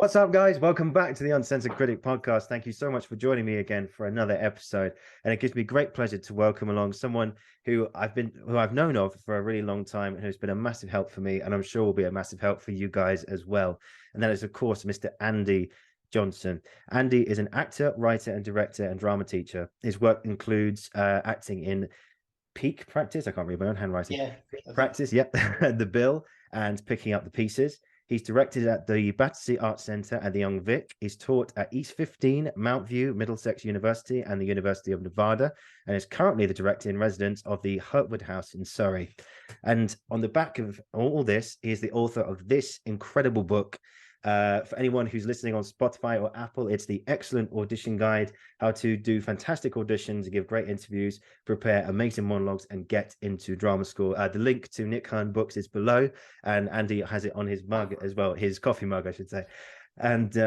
What's up, guys? Welcome back to the Uncensored Critic podcast. Thank you so much for joining me again for another episode. And it gives me great pleasure to welcome along someone who I've known of for a really long time and who's been a massive help for me, and I'm sure will be a massive help for you guys as well. And that is, of course, Mr. Andy Johnson. Andy is an actor, writer, and director and drama teacher. His work includes acting in Peak Practice. I can't read my own handwriting. Yeah. Peak Practice, yep. The Bill and Picking Up the Pieces. He's directed at the Battersea Arts Centre at the Young Vic. He's taught at East 15, Mount View, Middlesex University, and the University of Nevada, and is currently the director in residence of the Hertwood House in Surrey. And on the back of all this, he is the author of this incredible book. For anyone who's listening on Spotify or Apple, it's the Excellent Audition Guide: How to Do Fantastic Auditions, give great interviews, prepare amazing monologues, and get into drama school. The link to Nick Hearn books is below, and Andy has it on his mug as well, his coffee mug, I should say. And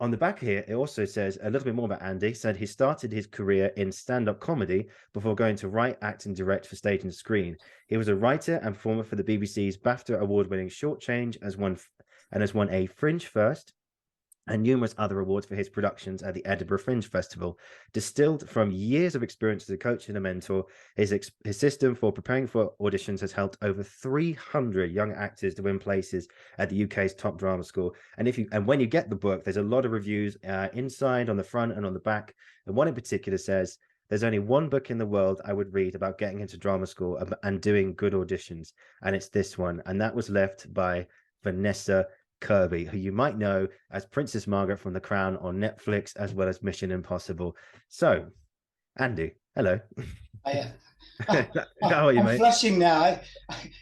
on the back here, it also says a little bit more about Andy. Said he started his career in stand-up comedy before going to write, act, and direct for stage and screen. He was a writer and performer for the BBC's BAFTA award-winning Short Change, has won a Fringe First and numerous other awards for his productions at the Edinburgh Fringe Festival. Distilled from years of experience as a coach and a mentor, his system for preparing for auditions has helped over 300 young actors to win places at the UK's top drama school. And when you get the book, there's a lot of reviews inside, on the front, and on the back. And one in particular says, "There's only one book in the world I would read about getting into drama school and doing good auditions, and it's this one." And that was left by Vanessa Kirby, who you might know as Princess Margaret from The Crown on Netflix, as well as Mission Impossible. So, Andy, hello. How are you, I'm mate? flushing now.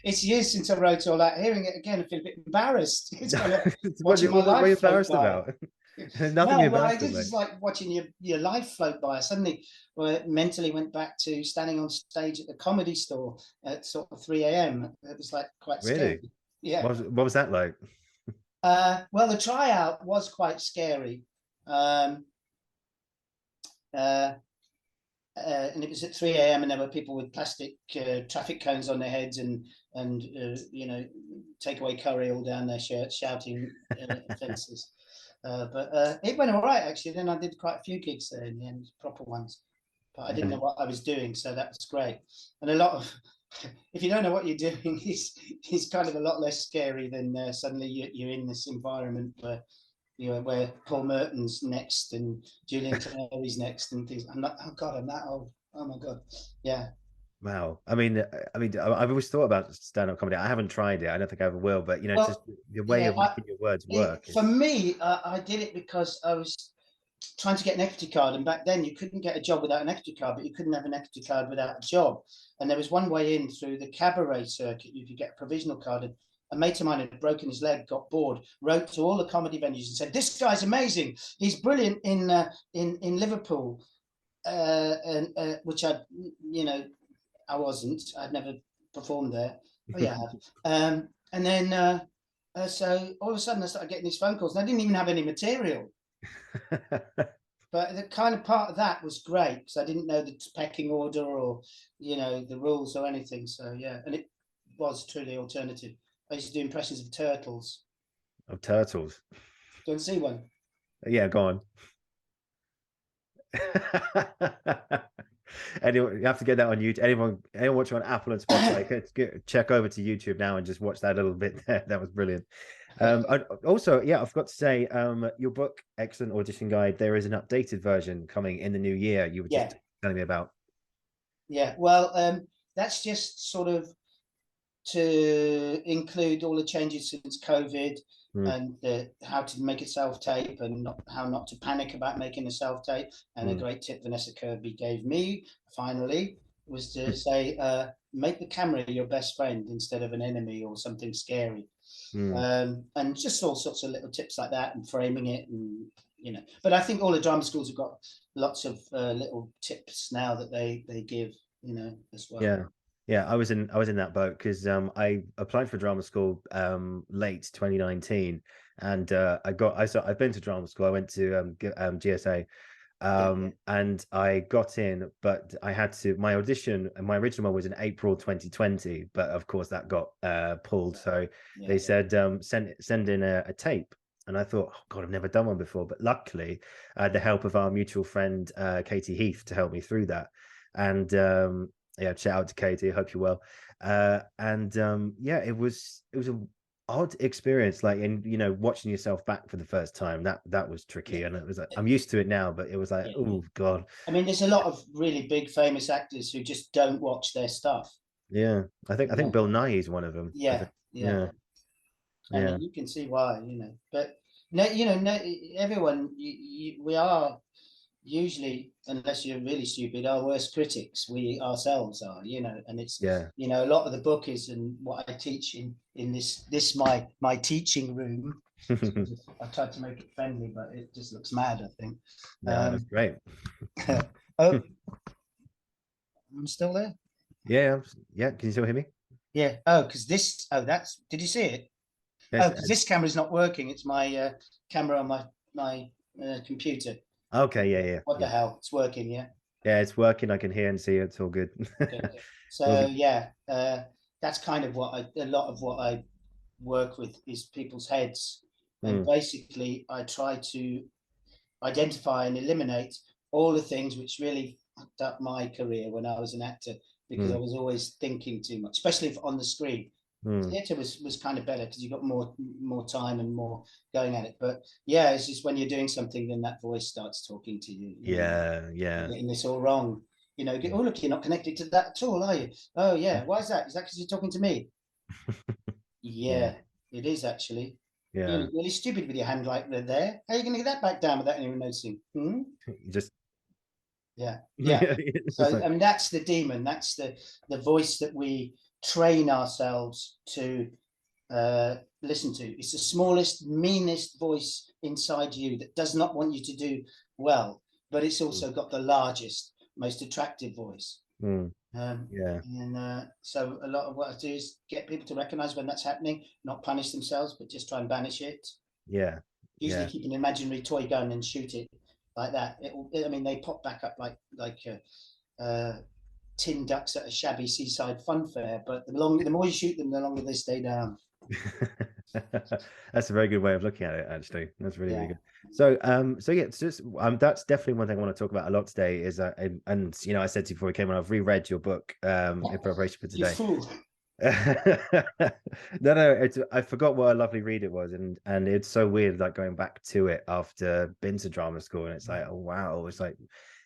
It's years since I wrote all that. Hearing it again, I feel a bit embarrassed. It's kind of What are you embarrassed about? Nothing I just it's like watching your life float by. Suddenly, mentally went back to standing on stage at the Comedy Store at sort of 3 a.m. It was like quite Really? scary. Yeah. What was that like? Well, the tryout was quite scary. And it was at 3 a.m. and there were people with plastic traffic cones on their heads and takeaway curry all down their shirts, shouting offences. But it went all right, actually. Then I did quite a few gigs there in the end, proper ones. But I didn't know what I was doing, so that was great. And a lot of, if you don't know what you're doing, he's kind of a lot less scary than suddenly you're in this environment where Paul Merton's next and Julian Teneri's next and things. I'm not. Oh God, I'm that old. Oh my God, yeah. Wow. I mean, I've always thought about stand-up comedy. I haven't tried it. I don't think I ever will. But just the way of making your words work. For me, I did it because I was trying to get an equity card, and back then you couldn't get a job without an equity card, but you couldn't have an equity card without a job. And there was one way in through the cabaret circuit. You could get a provisional card. And a mate of mine had broken his leg, got bored, wrote to all the comedy venues and said, "This guy's amazing. He's brilliant in Liverpool," which I wasn't. I'd never performed there. Oh yeah. And then so all of a sudden I started getting these phone calls, and I didn't even have any material. But the kind of part of that was great because I didn't know the pecking order or the rules or anything. So yeah, and it was truly alternative. I used to do impressions of turtles. Of turtles? Do you want to see one? Yeah, go on. Anyone, you have to get that on YouTube. Anyone watching on Apple and Spotify, check over to YouTube now and just watch that little bit there. That was brilliant. Also, yeah, I forgot to say, your book, Excellent Audition Guide, there is an updated version coming in the new year. You were just telling me about. Yeah, well, that's just sort of to include all the changes since COVID and how to make a self-tape and how not to panic about making a self-tape. And a great tip Vanessa Kirby gave me, finally, was to say, make the camera your best friend instead of an enemy or something scary. And just all sorts of little tips like that and framing it and but I think all the drama schools have got lots of little tips now that they give as well. Yeah, I was in that boat because I applied for drama school late 2019, and I've been to drama school. I went to GSA, and I got in, but I had to, my audition, and my original one was in April 2020, but of course that got pulled. So they said send in a tape. And I thought, oh God, I've never done one before. But luckily, I had the help of our mutual friend, Katie Heath, to help me through that. And yeah, shout out to Katie. I hope you're well. Yeah, it was a odd experience, like, and watching yourself back for the first time, that was tricky. Yeah. And it was like, I'm used to it now, but it was like, Yeah. oh God. I mean, there's a lot of really big famous actors who just don't watch their stuff. Yeah, I think Bill Nye is one of them. I Yeah, think. yeah. Yeah, And yeah, you can see why, but no, no, everyone, we are usually, unless you're really stupid, our worst critics. We ourselves are, and it's, yeah. a lot of the book is, and what I teach in this my teaching room. I tried to make it friendly, but it just looks mad, I think. No, that's great. Oh, I'm still there. Yeah, yeah. Can you still hear me? Yeah. Oh, because that's. Did you see it? Yes. Oh, because this camera's not working. It's my camera on my computer. Okay. Yeah. Yeah. What the Yeah. hell? It's working, yeah. Yeah. It's working. I can hear and see. It's all good. Okay. All So good. yeah, that's kind of a lot of what I work with is people's heads, and Mm, basically I try to identify and eliminate all the things which really fucked up my career when I was an actor, because I mm, was always thinking too much, especially on the screen. mm. Theatre was kind of better because you got more time and more going at it. But yeah, it's just when you're doing something, then that voice starts talking to you. Yeah. You're Yeah. getting this all wrong. Oh, look, you're not connected to that at all, are you? Oh yeah, why is that? Is that because you're talking to me? Yeah. Yeah, it is actually. You Yeah. look really stupid with your hand like they're there. How are you going to get that back down without anyone noticing? You just. Yeah, yeah. It's So like. I mean, that's the demon. That's the voice that we train ourselves to listen to. It's the smallest, meanest voice inside you that does not want you to do well, but it's Mm, also got the largest, most attractive voice. mm, Um, yeah. and so a lot of what I do is get people to recognize when that's happening, not punish themselves, but just try and banish it. Yeah. Usually Yeah. keep an imaginary toy gun and shoot it like that. I mean, they pop back up like tin ducks at a shabby seaside fun fair, but the more you shoot them, the longer they stay down. That's a very good way of looking at it, actually. That's really, really Yeah. good. So yeah, it's just that's definitely one thing I want to talk about a lot today is and I said to you before we came on, I've reread your book in preparation for You today. fool. No, I forgot what a lovely read it was, and it's so weird, like going back to it after been to drama school, and it's like, oh wow, it's like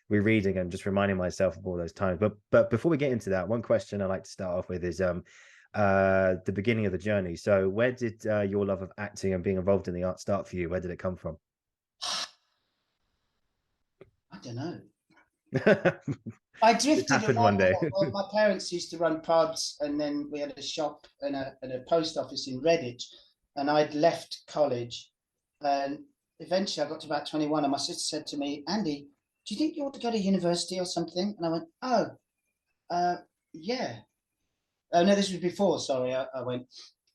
rereading and just reminding myself of all those times. But before we get into that, one question I like to start off with is the beginning of the journey. So where did your love of acting and being involved in the art start for you? Where did it come from? I don't know. It I drifted happened along one a day. lot. Well, my parents used to run pubs, and then we had a shop and a post office in Redditch, and I'd left college, and eventually I got to about 21, and my sister said to me, "Andy, do you think you ought to go to university or something?" And I went, "Oh, uh, yeah." Oh no, this was before. Sorry, I went,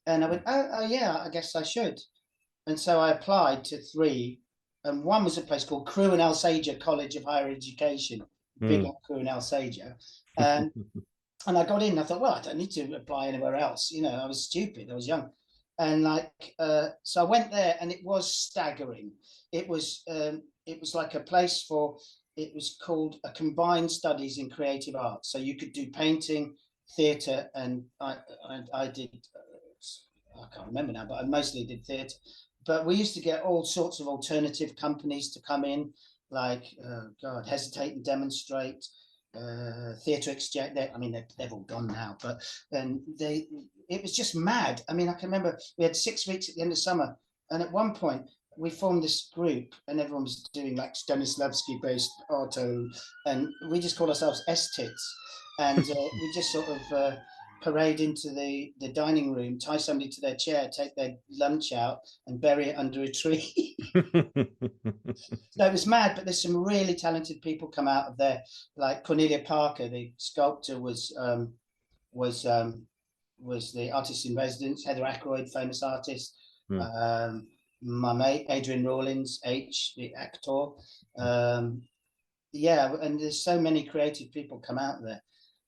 and I went, "Oh, yeah, I guess I should." And so I applied to three, and one was a place called Crewe and Alsager College of Higher Education, big Mm. up Crewe and Alsager. And I got in. I thought, well, I don't need to apply anywhere else. I was stupid. I was young, and so I went there, and it was staggering. It was like a place for. It was called a combined studies in creative arts. So you could do painting, theatre, and I did. I can't remember now, but I mostly did theatre. But we used to get all sorts of alternative companies to come in, like God, Hesitate and Demonstrate, Theatre Exchange. I mean, they've all gone now, but it was just mad. I mean, I can remember we had 6 weeks at the end of summer, and at one point we formed this group, and everyone was doing like Stanislavski-based auto, and we just called ourselves S-Tits, and we just sort of parade into the dining room, tie somebody to their chair, take their lunch out, and bury it under a tree. So it was mad, but there's some really talented people come out of there, like Cornelia Parker, the sculptor, was the artist in residence. Heather Ackroyd, famous artist. Mm. My mate Adrian Rawlins, the actor. Yeah, and there's so many creative people come out there.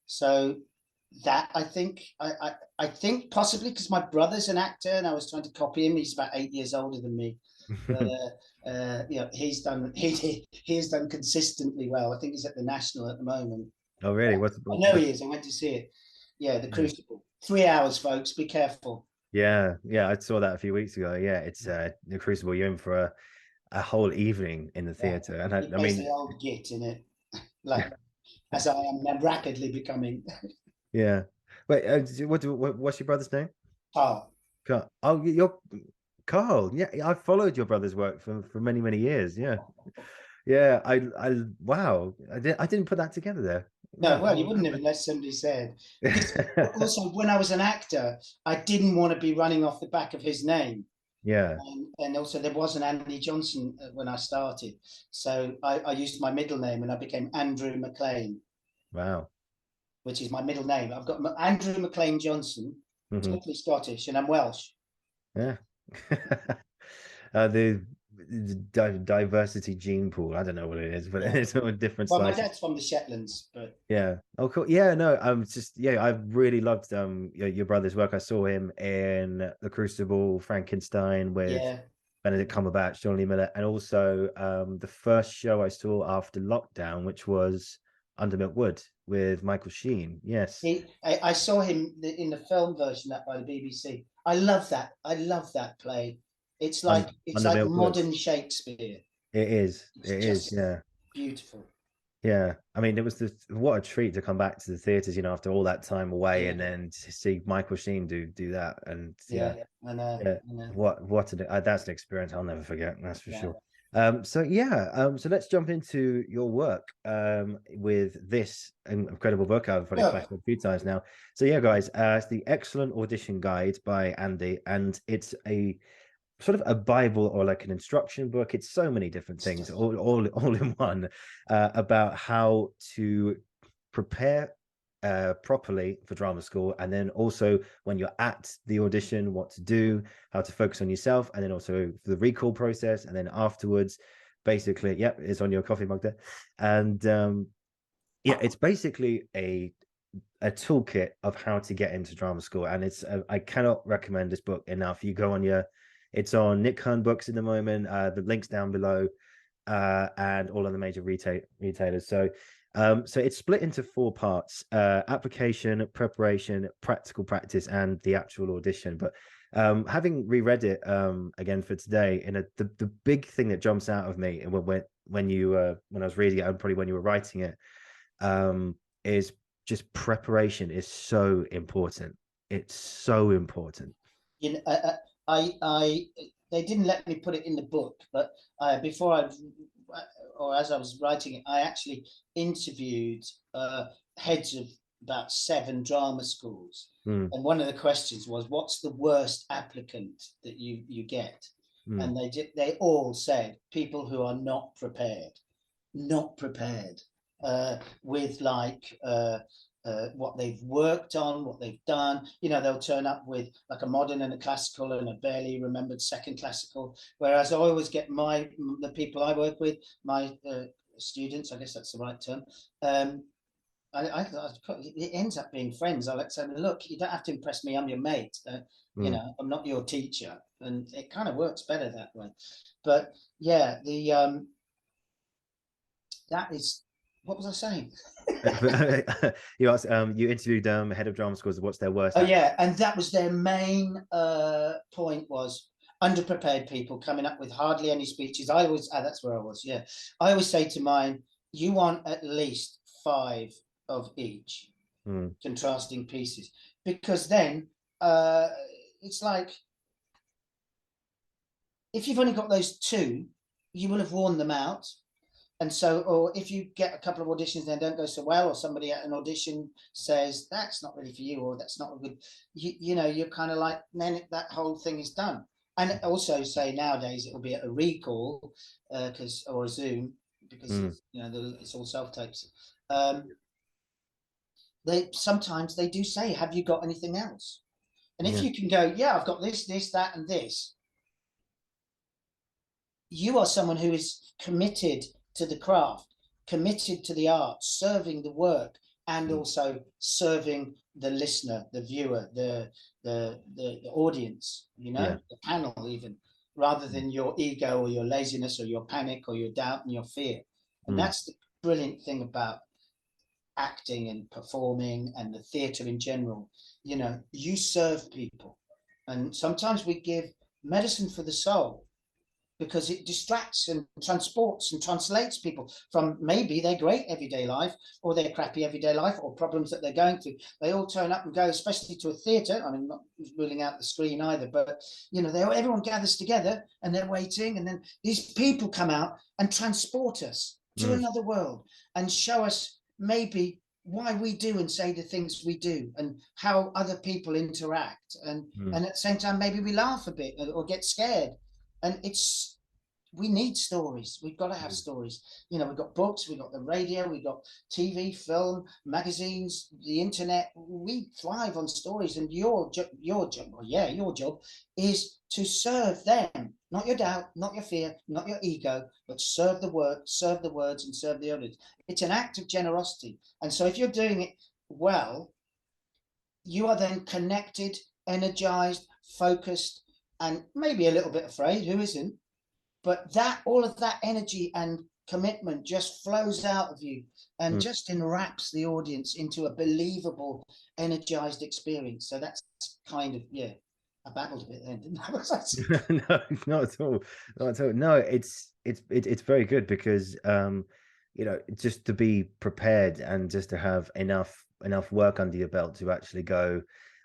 So that I think I think possibly because my brother's an actor and I was trying to copy him. He's about 8 years older than me. You know, he's done consistently well. I think he's at the National at the moment. Oh, really? I know he is. I went to see it. Yeah, The Crucible. 3 hours, folks. Be careful. Yeah, yeah, I saw that a few weeks ago. Yeah, it's The Crucible. You're in for a whole evening in the theater, and He I plays mean, the old git in it, like as I am rapidly becoming. yeah. Wait, what's your brother's name? Carl. Carl. Oh, you're Carl. Yeah, I followed your brother's work for many many years. Yeah, yeah. Wow. I didn't put that together there. No, well, you Wow. wouldn't have unless somebody said. Because also, when I was an actor, I didn't want to be running off the back of his name. Yeah. And also, there was an Andy Johnson when I started. So I used my middle name and I became Andrew McLean, Wow. which is my middle name. I've got Andrew McLean Johnson, Hmm. totally Scottish, and I'm Welsh. Yeah. The diversity gene pool. I don't know what it is, but Yeah. it's all different Well, my slices. dad's from the Shetlands, but Yeah. Oh, cool. Yeah. No. Just yeah. I really loved your brother's work. I saw him in The Crucible, Frankenstein with yeah, Benedict Cumberbatch, John Lee Miller, and also the first show I saw after lockdown, which was Under Milk Wood with Michael Sheen. Yes. I saw him in the film version that by the BBC. I love that. I love that play. It's like Under Milk Wood. modern Shakespeare. It is. It's It is. just Yeah. beautiful. Yeah, I mean, it was what a treat to come back to the theaters, after all that time away, Yeah, and then to see Michael Sheen do that, and yeah, yeah, and yeah, that's an experience I'll never forget, that's for yeah. sure. So let's jump into your work with this incredible book. I've already flashed it a few times now. So yeah, guys, it's the Excellent Audition Guide by Andy, and it's a sort of a Bible or like an instruction book. It's so many different things all in one about how to prepare properly for drama school, and then also when you're at the audition, what to do, how to focus on yourself, and then also for the recall process, and then afterwards, basically, yep, it's on your coffee mug there, and yeah, it's basically a toolkit of how to get into drama school, and it's I cannot recommend this book enough. You go on it's on Nick Hearn Books in the moment. The links down below, and all of the major retailers. So it's split into 4 parts: application, preparation, practical practice, and the actual audition. But having reread it again for today, the big thing that jumps out of me when I was reading it, and probably when you were writing it, is just preparation is so important. It's so important. You know, I they didn't let me put it in the book, but before or as I was writing it, I actually interviewed heads of about 7 drama schools, and one of the questions was, "What's the worst applicant that you get?" And they all said people who are not prepared, with like. What they've worked on, what they've done. They'll turn up with like a modern and a classical and a barely remembered second classical. Whereas I always get the people I work with, my students, I guess that's the right term. It ends up being friends. I like saying, look, you don't have to impress me. I'm your mate. I'm not your teacher, and it kind of works better that way. But yeah, that is. What was I saying? You asked, you interviewed head of drama schools. What's their worst? Oh yeah, and that was their main point was underprepared people coming up with hardly any speeches. That's where I was. Yeah, I always say to mine, you want at least 5 of each contrasting pieces, because then it's like if you've only got those 2, you will have worn them out. And so, or if you get a couple of auditions and don't go so well, or somebody at an audition says that's not really for you, or that's not a good, you're kind of like, then that whole thing is done. And also say nowadays it'll be at a recall or a Zoom, because it's all self tapes. Sometimes they do say, "Have you got anything else?" And if you can go, "Yeah, I've got this, that, and this," you are someone who is committed to the craft, committed to the art, serving the work, and also serving the listener, the viewer, the audience, you know, Yeah. the panel even, rather than your ego or your laziness or your panic or your doubt and your fear. And that's the brilliant thing about acting and performing and the theatre in general. You know, you serve people, and sometimes we give medicine for the soul, because it distracts and transports and translates people from maybe their great everyday life or their crappy everyday life or problems that they're going through. They all turn up and go, especially to a theatre. I mean, not ruling out the screen either, but you know, everyone gathers together and they're waiting, and then these people come out and transport us to another world and show us maybe why we do and say the things we do and how other people interact, and at the same time maybe we laugh a bit or get scared. And we need stories. We've got to have stories. You know, we've got books, we've got the radio, we've got TV, film, magazines, the internet. We thrive on stories, and your job is to serve them, not your doubt, not your fear, not your ego, but serve the words, and serve the others. It's an act of generosity. And so if you're doing it well, you are then connected, energized, focused, and maybe a little bit afraid. Who isn't? But that, all of that energy and commitment just flows out of you and just enwraps the audience into a believable, energized experience. So that's kind of, I babbled a bit then, didn't I? No, not at all. Not at all. No, it's very good, because you know, just to be prepared and just to have enough work under your belt to actually go,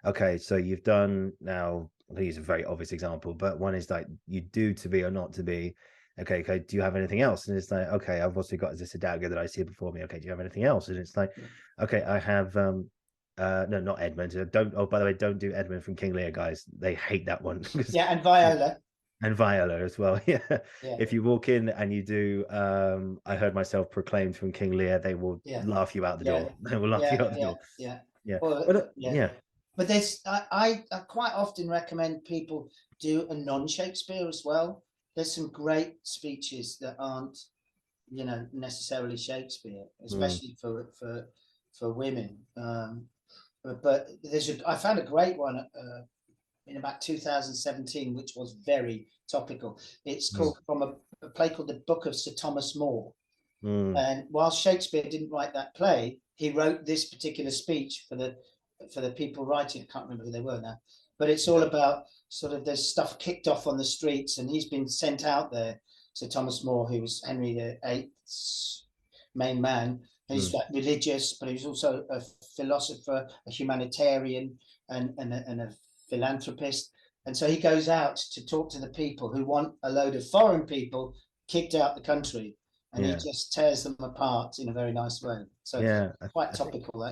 okay, so you've done now. I think it's a very obvious example, but one is like, you do to be or not to be. Okay, do you have anything else? And it's like, okay, I've also got this Hidalgo that I see before me. Okay, do you have anything else? And it's like, okay, I have no, not Edmund. Don't. Oh, by the way, don't do Edmund from King Lear, guys. They hate that one. Yeah, and Viola. And Viola as well. Yeah. Yeah. If you walk in and you do I heard myself proclaimed from King Lear, they will laugh you out the door. They will laugh you out the door. Yeah. Well, but yeah. But there's I quite often recommend people do a non-Shakespeare as well. There's some great speeches that aren't, you know, necessarily Shakespeare, especially for women. But I found a great one in about 2017, which was very topical. It's called from a play called The Book of Sir Thomas More. And while Shakespeare didn't write that play, he wrote this particular speech for the people writing. I can't remember who they were now, but it's all about sort of there's stuff kicked off on the streets, and he's been sent out there. Sir Thomas More, who was Henry VIII's main man, he's like religious, but he's also a philosopher, a humanitarian, and a philanthropist. And so he goes out to talk to the people who want a load of foreign people kicked out the country, and he just tears them apart in a very nice way. So quite topical.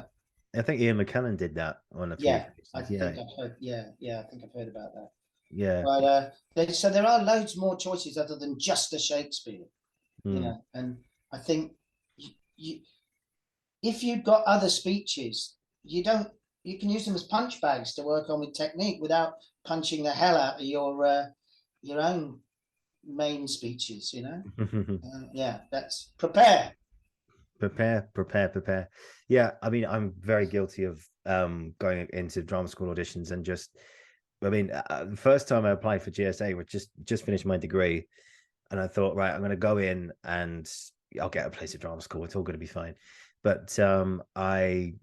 I think Ian McKellen did that on a few. I think I've heard. I think I've heard about that. Yeah. But so there are loads more choices other than just a Shakespeare, you know. And I think you if you've got other speeches, you can use them as punch bags to work on with technique without punching the hell out of your own main speeches, you know. That's prepare. Yeah, I mean, I'm very guilty of going into drama school auditions and just, I mean, the first time I applied for GSA, which just finished my degree, and I thought, right, I'm going to go in and I'll get a place at drama school. It's all going to be fine. But I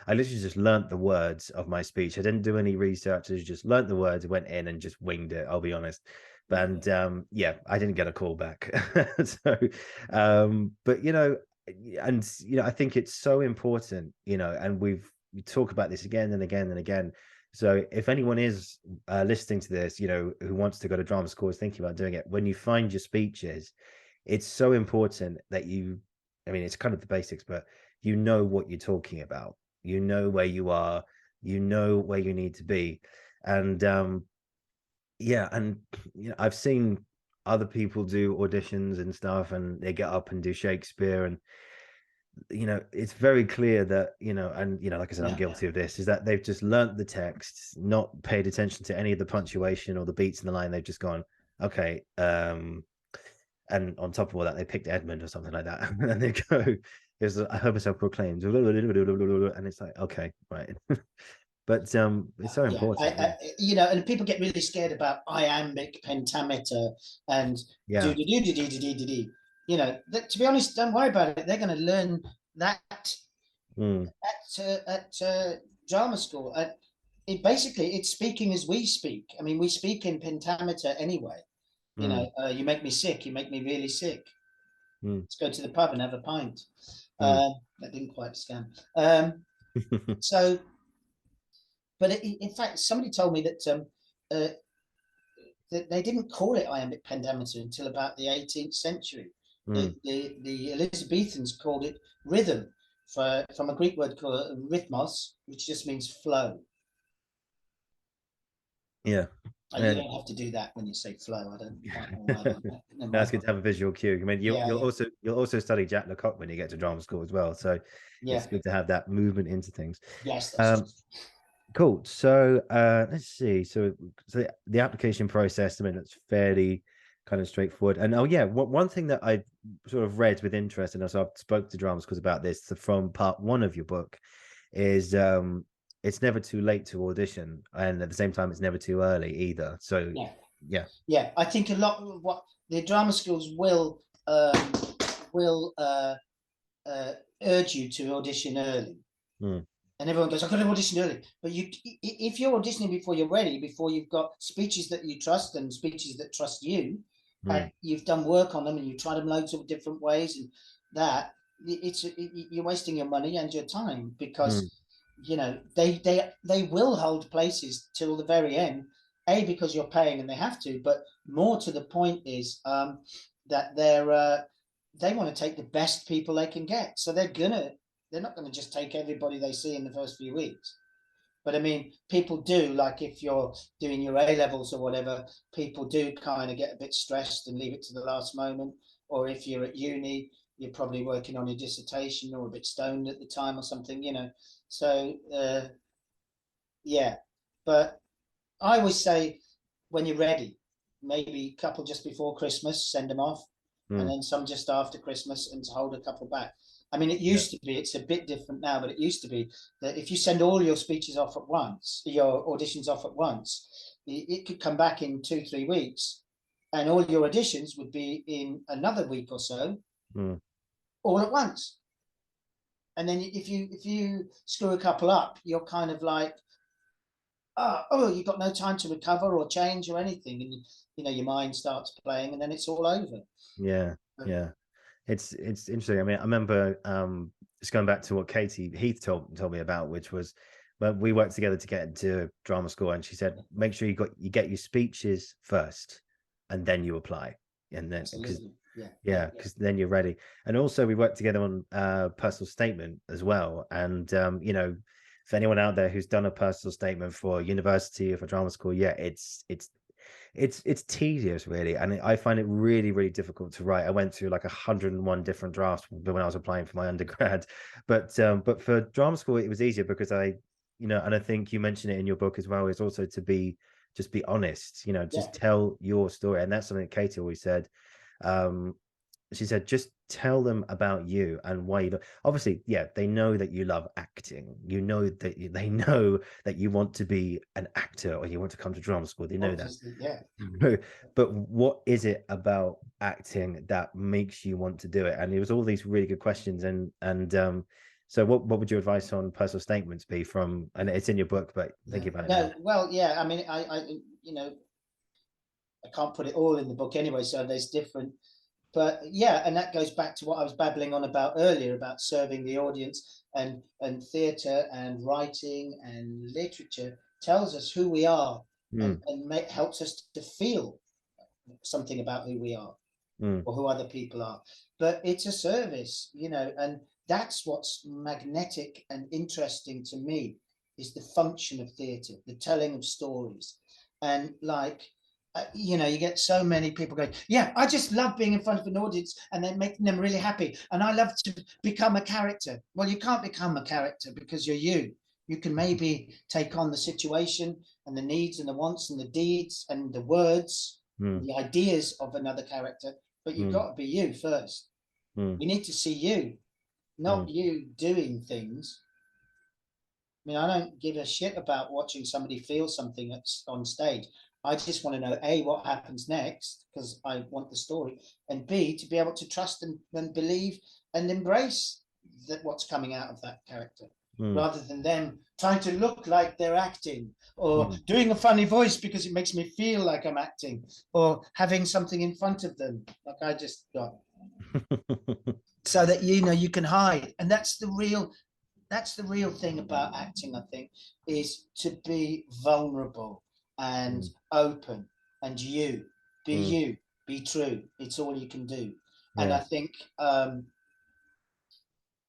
literally just learnt the words of my speech. I didn't do any research. I just learnt the words, went in and just winged it. I'll be honest. And I didn't get a call back. So, but you know, and you know, I think it's so important, you know, and we talk about this again and again and again. So if anyone is listening to this, you know, who wants to go to drama school, is thinking about doing it, when you find your speeches, it's so important that I mean, it's kind of the basics, but you know what you're talking about. You know where you are. You know where you need to be. And and you know, I've seen other people do auditions and stuff, and they get up and do Shakespeare, and you know, it's very clear that, you know, and you know, like I said, I'm guilty of this, is that they've just learnt the text, not paid attention to any of the punctuation or the beats in the line. They've just gone, okay, and on top of all that, they picked Edmund or something like that, and they go, It's I heard myself proclaimed, and it's like, okay, right. But it's so important. You know, and people get really scared about iambic pentameter and Yeah. do do do do do do do do. You know, to be honest, don't worry about it. They're going to learn that at drama school. Basically, it's speaking as we speak. I mean, we speak in pentameter anyway. You know, you make me sick. You make me really sick. Let's go to the pub and have a pint. That didn't quite scam. So, but in fact, somebody told me that they didn't call it iambic pentameter until about the 18th century. The Elizabethans called it rhythm, from a Greek word called rhythmos, which just means flow. Yeah. And you don't have to do that when you say flow. I don't quite know why. That's good to have a visual cue. I mean, you'll also study Jack Lecoq when you get to drama school as well. So it's good to have that movement into things. Yes. Cool. So let's see. So the application process, I mean, it's fairly kind of straightforward. And one thing that I sort of read with interest, and also I've spoke to drama schools about this from part 1 of your book, is it's never too late to audition, and at the same time, it's never too early either. So yeah. I think a lot of what the drama schools will urge you to audition early. And everyone goes, I've got to audition early. But if you're auditioning before you're ready, before you've got speeches that you trust and speeches that trust you, and you've done work on them and you've tried them loads of different ways, and that you're wasting your money and your time, because you know they will hold places till the very end, because you're paying and they have to, but more to the point is that they want to take the best people they can get, so they're not going to just take everybody they see in the first few weeks. But I mean, people do, like if you're doing your A levels or whatever, people do kind of get a bit stressed and leave it to the last moment. Or if you're at uni, you're probably working on your dissertation or a bit stoned at the time or something, you know. So, but I always say, when you're ready, maybe a couple just before Christmas, send them off, and then some just after Christmas, and to hold a couple back. I mean, it used to be, it's a bit different now, but it used to be that if you send all your speeches off at once, your auditions off at once, it could come back in 2-3 weeks, and all your auditions would be in another week or so, all at once. And then if you screw a couple up, you're kind of like, you've got no time to recover or change or anything, and you know your mind starts playing, and then it's all over. It's interesting. I mean, I remember just going back to what Katie Heath told me about, which was when we worked together to get into drama school, and she said, make sure you get your speeches first, and then you apply, and then because then you're ready. And also we worked together on personal statement as well, and you know, for anyone out there who's done a personal statement for university or for drama school, it's tedious, really, and I find it really, really difficult to write. I went through like 101 different drafts when I was applying for my undergrad, but for drama school it was easier because and I think you mentioned it in your book as well, is also to be honest, you know, just tell your story. And that's something that Katie always said. She said, just tell them about you and why you obviously, they know that you love acting, they know that you want to be an actor or you want to come to drama school, they know that. But what is it about acting that makes you want to do it? And it was all these really good questions, and so what would your advice on personal statements be from, and it's in your book, but thinking about it now. Well, I mean, I you know, I can't put it all in the book anyway, so there's different. But and that goes back to what I was babbling on about earlier, about serving the audience, and theatre and writing and literature tells us who we are, and helps us to feel something about who we are or who other people are. But it's a service, you know, and that's what's magnetic and interesting to me, is the function of theatre, the telling of stories. And like, you know, you get so many people going, I just love being in front of an audience and then making them really happy, and I love to become a character. Well, you can't become a character because you're you. You can maybe take on the situation and the needs and the wants and the deeds and the words, the ideas of another character, but you've got to be you first. We need to see you. not you doing things. I mean, I don't give a shit about watching somebody feel something that's on stage. I just want to know, A, what happens next, because I want the story, and B, to be able to trust and believe and embrace that what's coming out of that character, rather than them trying to look like they're acting, or doing a funny voice because it makes me feel like I'm acting, or having something in front of them like I just got. So that, you know, you can hide. And that's the real thing about acting, I think, is to be vulnerable and open, and you be true. It's all you can do. And I think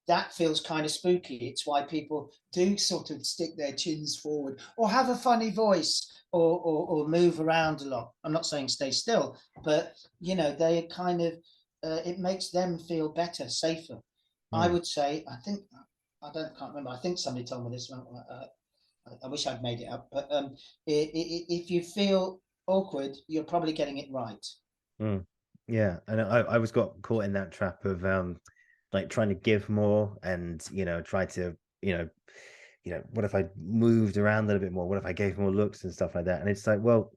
that feels kind of spooky. It's why people do sort of stick their chins forward, or have a funny voice, or move around a lot. I'm not saying stay still, but you know, they kind of it makes them feel better, safer. I would say, I think, can't remember. I think somebody told me this. I wish I'd made it up. But if you feel awkward, you're probably getting it right. Yeah, and I was got caught in that trap of like trying to give more, and you know, try to what if I moved around a little bit more? What if I gave more looks and stuff like that? And it's like, well,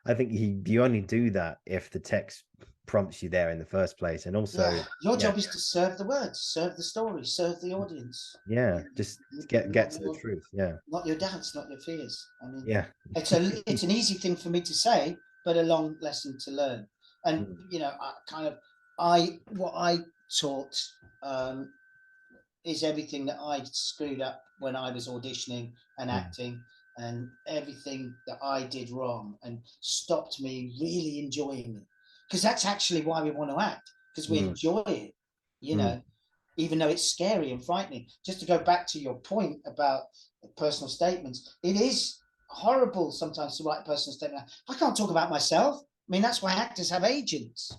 I think you only do that if the text prompts you there in the first place. And also, your job is to serve the words, serve the story, serve the audience. Just get to the truth. Not your doubts, not your fears. I mean, it's an easy thing for me to say, but a long lesson to learn. And you know, what I taught is everything that I screwed up when I was auditioning and acting, and everything that I did wrong, and stopped me really enjoying it. Because that's actually why we want to act, because we enjoy it, you know, even though it's scary and frightening. Just to go back to your point about personal statements, it is horrible sometimes to write a personal statement. I can't talk about myself. I mean, that's why actors have agents.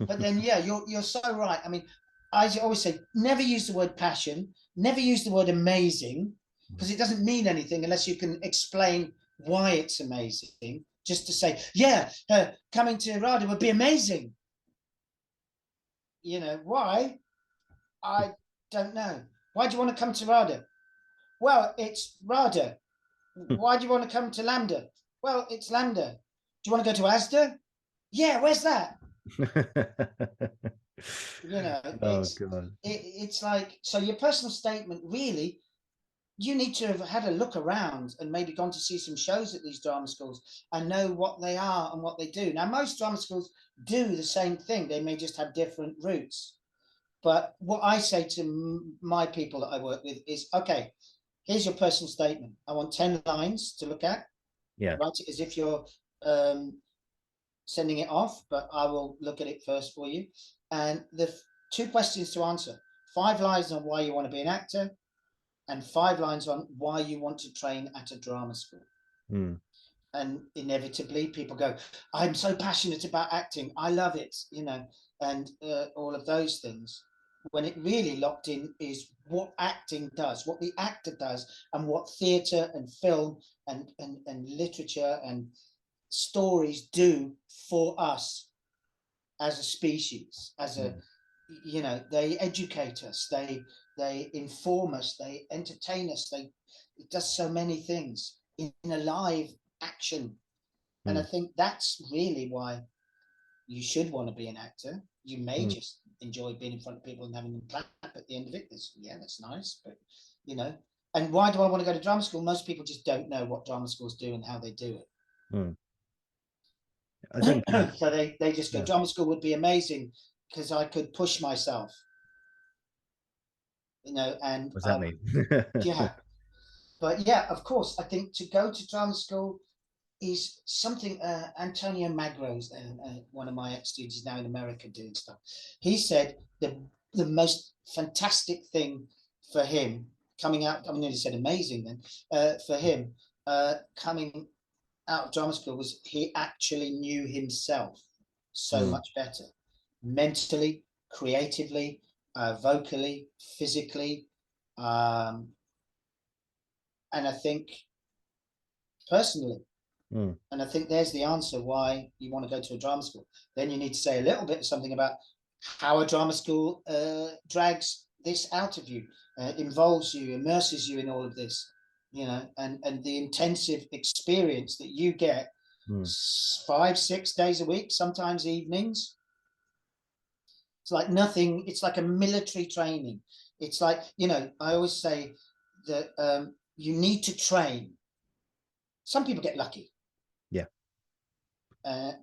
But then, you're so right. I mean, I always say, never use the word passion, never use the word amazing, because it doesn't mean anything unless you can explain why it's amazing. Just to say, coming to RADA would be amazing. You know, why? I don't know. Why do you want to come to RADA? Well, it's RADA. Why do you want to come to Lambda? Well, it's Lambda. Do you want to go to ASDA? Yeah, where's that? You know, it's like, so your personal statement, really, you need to have had a look around and maybe gone to see some shows at these drama schools and know what they are and what they do. Now, most drama schools do the same thing. They may just have different routes. But what I say to my people that I work with is, okay, here's your personal statement. I want 10 lines to look at. Write it as if you're sending it off, but I will look at it first for you. And the 2 questions to answer: 5 lines on why you want to be an actor, and 5 lines on why you want to train at a drama school. And inevitably people go, I'm so passionate about acting, I love it, you know, and all of those things, when it really locked in is what acting does, what the actor does, and what theatre and film and literature and stories do for us as a species, as a, you know, they educate us, they inform us, they entertain us, it does so many things in a live action. And I think that's really why you should want to be an actor. You may just enjoy being in front of people and having them clap at the end of it. That's nice, but you know. And why do I want to go to drama school? Most people just don't know what drama schools do and how they do it. I think so they just go, drama school would be amazing because I could push myself, you know. And what does that mean? But of course, I think to go to drama school is something Antonio Magro's, one of my ex-students now in America doing stuff. He said the most fantastic thing for him coming out, I mean, he said amazing then, for him coming out of drama school was he actually knew himself so much better, mentally, creatively, vocally, physically, and I think personally. And I think there's the answer why you want to go to a drama school. Then you need to say a little bit of something about how a drama school drags this out of you, involves you, immerses you in all of this, you know, and the intensive experience that you get 5-6 days a week, sometimes evenings. It's like nothing. It's like a military training. It's like, you know, I always say that you need to train. Some people get lucky. Yeah.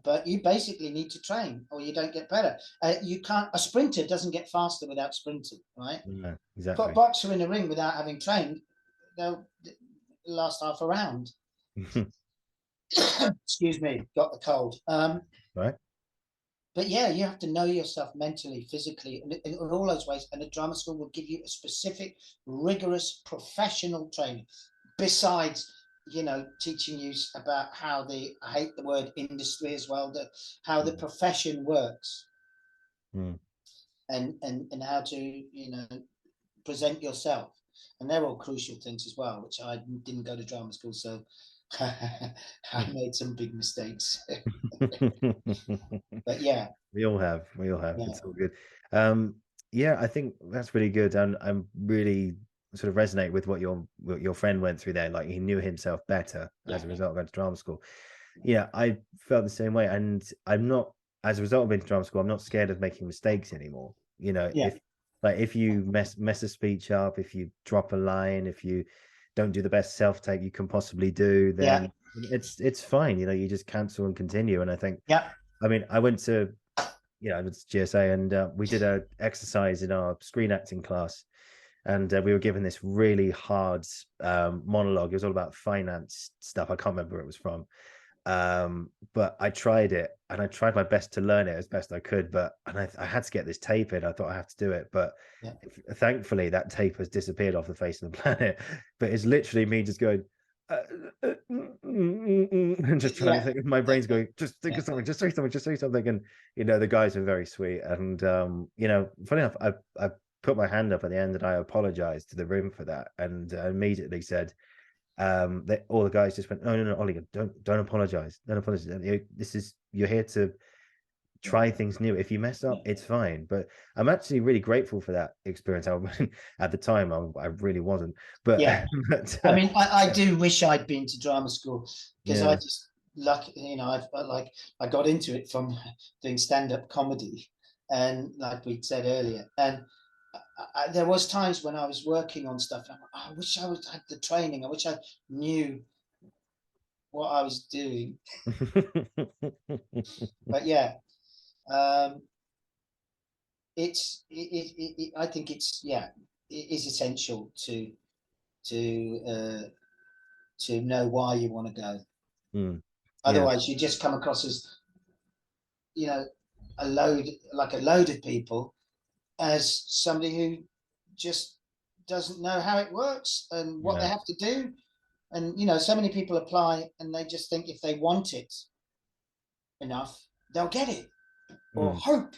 But you basically need to train or you don't get better. You can't, a sprinter doesn't get faster without sprinting, right? Yeah, exactly. Put a boxer in a ring without having trained, they'll last half a round. Excuse me, got the cold. Right. But yeah, you have to know yourself mentally, physically, in all those ways. And the drama school will give you a specific, rigorous, professional training. Besides, you know, teaching you about how I hate the word industry as well, how the profession works, and how to, you know, present yourself. And they're all crucial things as well, which I didn't go to drama school, so I made some big mistakes. But yeah, we all have. yeah. It's all good. Yeah, I think that's really good, and I'm really sort of resonate with what your friend went through there. Like, he knew himself better as a result of going to drama school. Yeah, I felt the same way, and I'm not, as a result of being to drama school, I'm not scared of making mistakes anymore. You know, if you mess a speech up, if you drop a line, if you don't do the best self-tape you can possibly do, then it's fine. You know, you just cancel and continue. And I think, I mean, I went to GSA, and we did a exercise in our screen acting class, and we were given this really hard monologue. It was all about finance stuff. I can't remember where it was from. But I tried it, and I tried my best to learn it as best I could, but I had to get this tape in. I thought I have to do it, but thankfully that tape has disappeared off the face of the planet. But it's literally me just going and just trying to think. My brain's going, just think of something, just say something. And you know, the guys are very sweet, and you know, funny enough, I put my hand up at the end and I apologized to the room for that, and immediately said, all the guys just went, no, Ollie, don't apologize, you're here to try things new. If you mess up, it's fine. But I'm actually really grateful for that experience. At the time, I really wasn't, but but, I mean, I do wish I'd been to drama school, because I just lucky, you know, I got into it from doing stand-up comedy, and like we said earlier, and there was times when I was working on stuff, and I wish I had the training. I wish I knew what I was doing. But yeah, I think it is essential to know why you want to go. Otherwise, you just come across as, you know, a load of people, as somebody who just doesn't know how it works and what they have to do. And, you know, so many people apply and they just think if they want it enough, they'll get it. Or hope.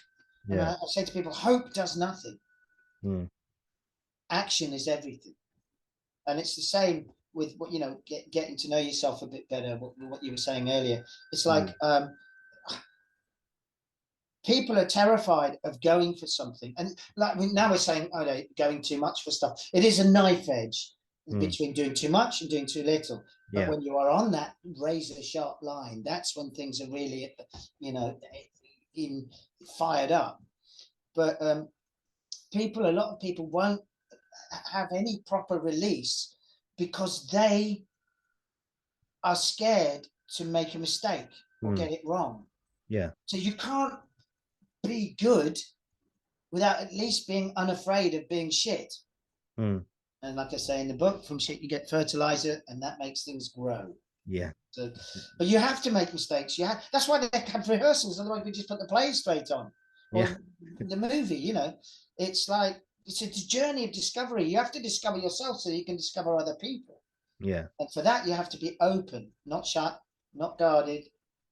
And I say to people, hope does nothing. Action is everything. And it's the same with what, you know, getting to know yourself a bit better, what you were saying earlier. It's like, people are terrified of going for something, and like now we're saying, oh, they're going too much for stuff. It is a knife edge between doing too much and doing too little. But when you are on that razor sharp line, that's when things are really, you know, fired up. But a lot of people won't have any proper release because they are scared to make a mistake or get it wrong. So you can't be good without at least being unafraid of being shit. And like I say in the book, from shit you get fertilizer, and that makes things grow. So, but you have to make mistakes. That's why they have rehearsals. Otherwise, we just put the play straight on, or the movie. You know, it's like it's a journey of discovery. You have to discover yourself so you can discover other people. And for that, you have to be open, not shut, not guarded,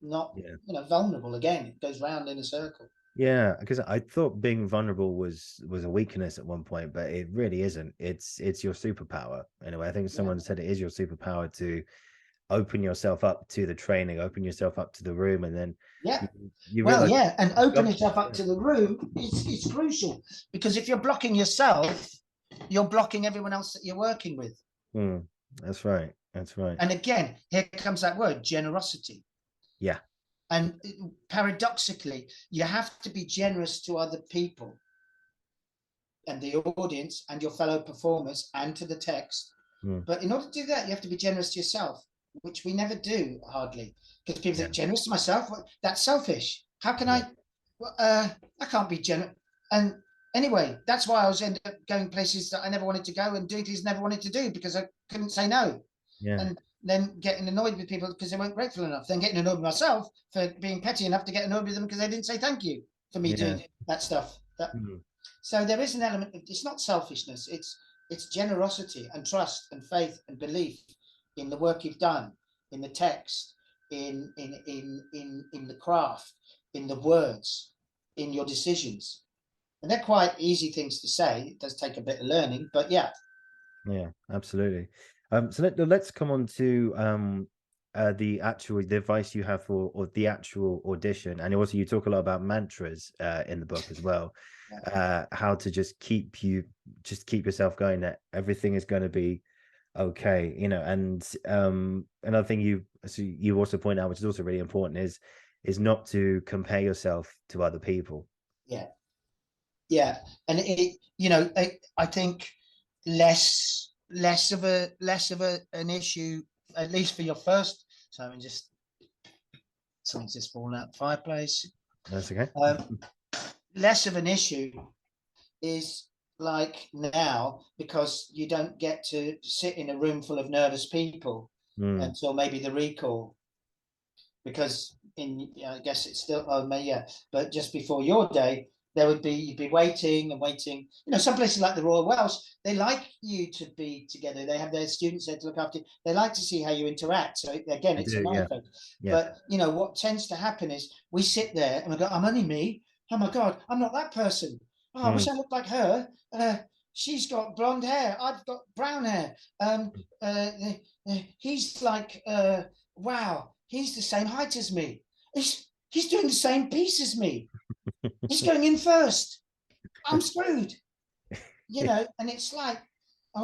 not you know, vulnerable. Again, it goes round in a circle. Because I thought being vulnerable was a weakness at one point, but it really isn't. It's your superpower. Anyway, I think someone said it is your superpower to open yourself up to the training, open yourself up to the room, and then Yeah. you Well, realize yeah, and open yourself up to the room is crucial, because if you're blocking yourself, you're blocking everyone else that you're working with. That's right. That's right. And again, here comes that word, generosity. Yeah. And paradoxically, you have to be generous to other people and the audience and your fellow performers and to the text. But in order to do that, you have to be generous to yourself, which we never do hardly, because people think, generous to myself, that's selfish. How can I can't be generous. And anyway, that's why I was end up going places that I never wanted to go and doing things I never wanted to do, because I couldn't say no. And then getting annoyed with people because they weren't grateful enough, then getting annoyed with myself for being petty enough to get annoyed with them because they didn't say thank you for me doing that stuff. So there is an element of, it's not selfishness, it's generosity and trust and faith and belief in the work you've done, in the text, in the craft, in the words, in your decisions. And they're quite easy things to say. It does take a bit of learning, but yeah. Yeah, absolutely. So let's come on to the advice you have for or the actual audition, and also you talk a lot about mantras in the book as well. How to just keep yourself going, that everything is going to be okay, you know. And another thing you also point out, which is also really important, is not to compare yourself to other people. And I think less of an issue, at least for your first. So something's just fallen out the fireplace. That's okay. Less of an issue is like now, because you don't get to sit in a room full of nervous people until maybe the recall, because I guess it's still but just before your day you'd be waiting and waiting. Some places like the Royal Welsh, they like you to be together. They have their students there to look after you. They like to see how you interact. So again, it's a manifest. But what tends to happen is we sit there and we go, I'm only me. Oh my God, I'm not that person. Oh, I wish I looked like her. She's got blonde hair. I've got brown hair. He's like, wow, he's the same height as me. He's doing the same piece as me. He's going in first. I'm screwed. And it's like,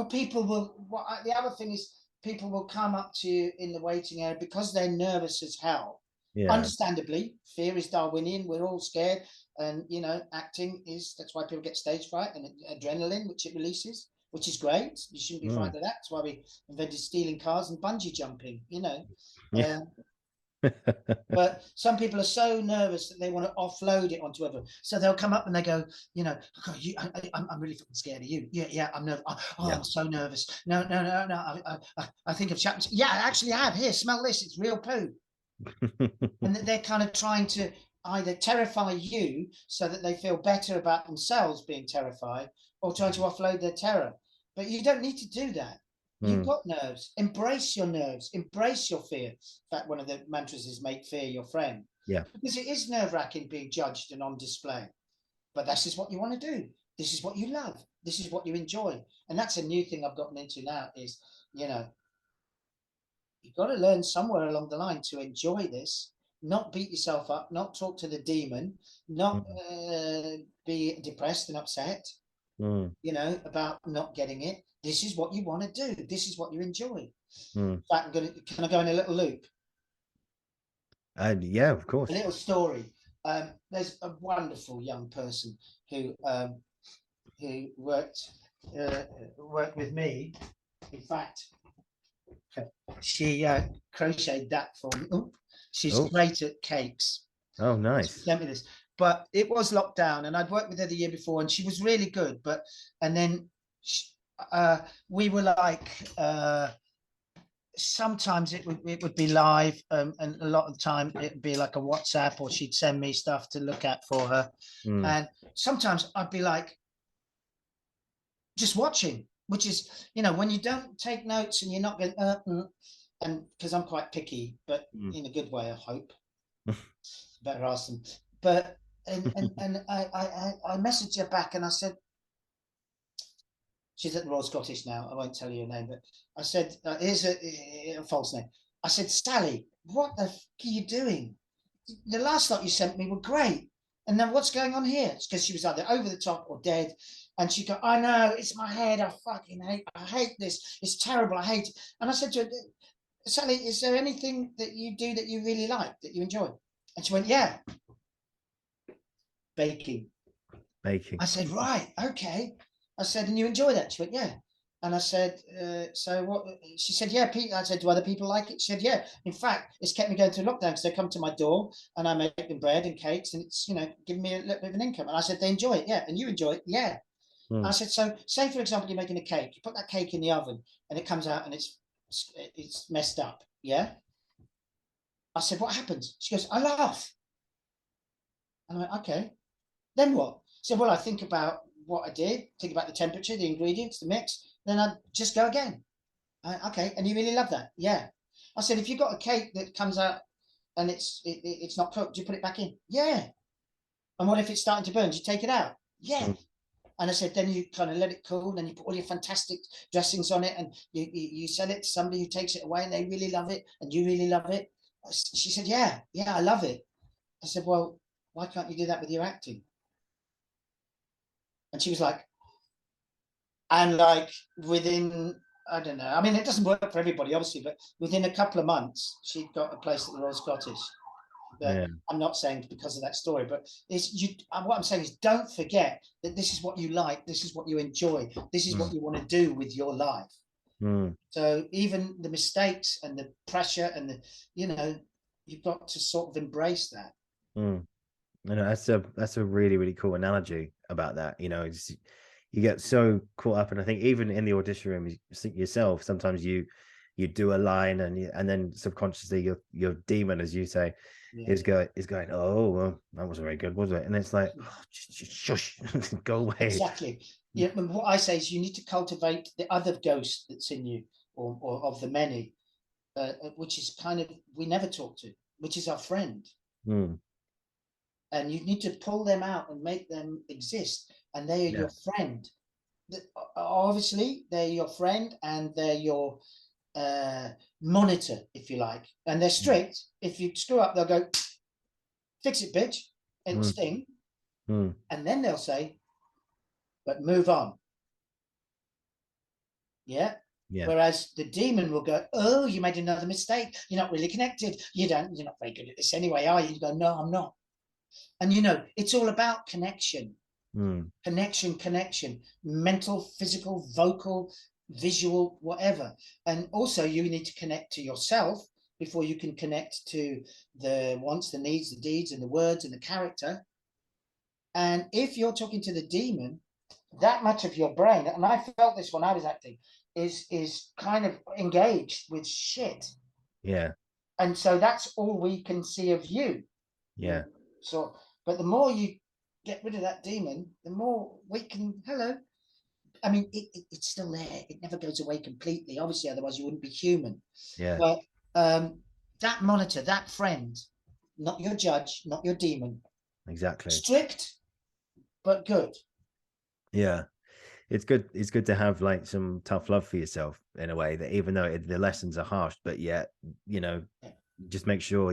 people will. The other thing is, people will come up to you in the waiting area because they're nervous as hell. Understandably, fear is Darwinian. We're all scared, and acting is. That's why people get stage fright and adrenaline, which it releases, which is great. You shouldn't be frightened of that. That's why we invented stealing cars and bungee jumping. But some people are so nervous that they want to offload it onto everyone. So they'll come up and they go, I'm really fucking scared of you. Yeah, I'm nervous. I'm so nervous. No. I think of chapters. Yeah, I actually have. Here, smell this. It's real poo. And they're kind of trying to either terrify you so that they feel better about themselves being terrified, or trying to offload their terror. But you don't need to do that. You've got nerves. Embrace your nerves. Embrace your fear. In fact, one of the mantras is make fear your friend. Yeah. Because it is nerve-wracking being judged and on display. But this is what you want to do. This is what you love. This is what you enjoy. And that's a new thing I've gotten into now is, you've got to learn somewhere along the line to enjoy this, not beat yourself up, not talk to the demon, not be depressed and upset, about not getting it. This is what you want to do. This is what you enjoy. In fact, can I go in a little loop? Yeah, of course. A little story. There's a wonderful young person who worked with me. In fact, she crocheted that for me. She's great at cakes. Oh, nice. She sent me this. But it was locked down, and I'd worked with her the year before, and she was really good. And then we were like, sometimes it would be live, and a lot of the time it would be like a WhatsApp, or she'd send me stuff to look at for her. And sometimes I'd be like, just watching, which is, when you don't take notes and you're not going, and because I'm quite picky, but in a good way, I hope. Better ask them. But and I messaged her back and I said, she's at the Royal Scottish now. I won't tell you her name, but I said, here's a false name. I said, Sally, what the f are you doing? The last lot you sent me were great. And then what's going on here? It's because she was either over the top or dead. And she go, I know, it's my head. I hate this. It's terrible. I hate it. And I said to her, Sally, is there anything that you do that you really like, that you enjoy? And she went, yeah. Baking. I said, right, okay. I said, and you enjoy that? She went, yeah. And I said, so what? She said, yeah. I said, do other people like it? She said, yeah. In fact, it's kept me going through lockdown because they come to my door and I make them bread and cakes and it's, you know, giving me a little bit of an income. And I said, they enjoy it, yeah. And you enjoy it, yeah. I said, so say, for example, you're making a cake. You put that cake in the oven and it comes out and it's messed up, yeah? I said, what happens? She goes, I laugh. And I went, okay. Then what? She said, well, I think about what I did, think about the temperature, the ingredients, the mix, then I'd just go again. Okay, and you really love that? Yeah. I said, if you've got a cake that comes out and it's not cooked, do you put it back in? Yeah. And what if it's starting to burn? Do you take it out? Yeah. And I said, then you kind of let it cool, then you put all your fantastic dressings on it and you sell it to somebody who takes it away and they really love it and you really love it. She said, yeah, I love it. I said, well, why can't you do that with your acting? And she was like, and like within, I don't know, I mean, it doesn't work for everybody, obviously, but within a couple of months, she'd got a place at the Royal Scottish. Yeah. I'm not saying because of that story, but what I'm saying is don't forget that this is what you like, this is what you enjoy, this is what you want to do with your life. So even the mistakes and the pressure and the, you know, you've got to sort of embrace that. You know, that's a really, really cool analogy about that. You know, you get so caught up, and I think even in the audition room yourself, sometimes you do a line and then subconsciously your demon, as you say, is going, oh, well, that wasn't very good, was it? And it's like, oh, shush, go away. Exactly. Yeah. What I say is you need to cultivate the other ghost that's in you, or of the many, which is kind of we never talk to, which is our friend. And you need to pull them out and make them exist. And they are your friend. Obviously, they're your friend and they're your monitor, if you like. And they're strict. If you screw up, they'll go, fix it, bitch. It'll sting. And then they'll say, but move on. Yeah. Whereas the demon will go, oh, you made another mistake. You're not really connected. You're not very good at this anyway, are you? You go, no, I'm not. And you know, it's all about connection. Connection, mental, physical, vocal, visual, whatever. And also you need to connect to yourself before you can connect to the wants, the needs, the deeds, and the words and the character. And if you're talking to the demon, that much of your brain, and I felt this when I was acting, is kind of engaged with shit. Yeah. And so that's all we can see of you. Yeah. So, but the more you get rid of that demon, the more we can, I mean, it's still there. It never goes away completely, obviously, otherwise you wouldn't be human. Yeah. But that monitor, that friend, not your judge, not your demon. Exactly. Strict, but good. Yeah. It's good to have like some tough love for yourself in a way, that even though the lessons are harsh, but yet, you know, just make sure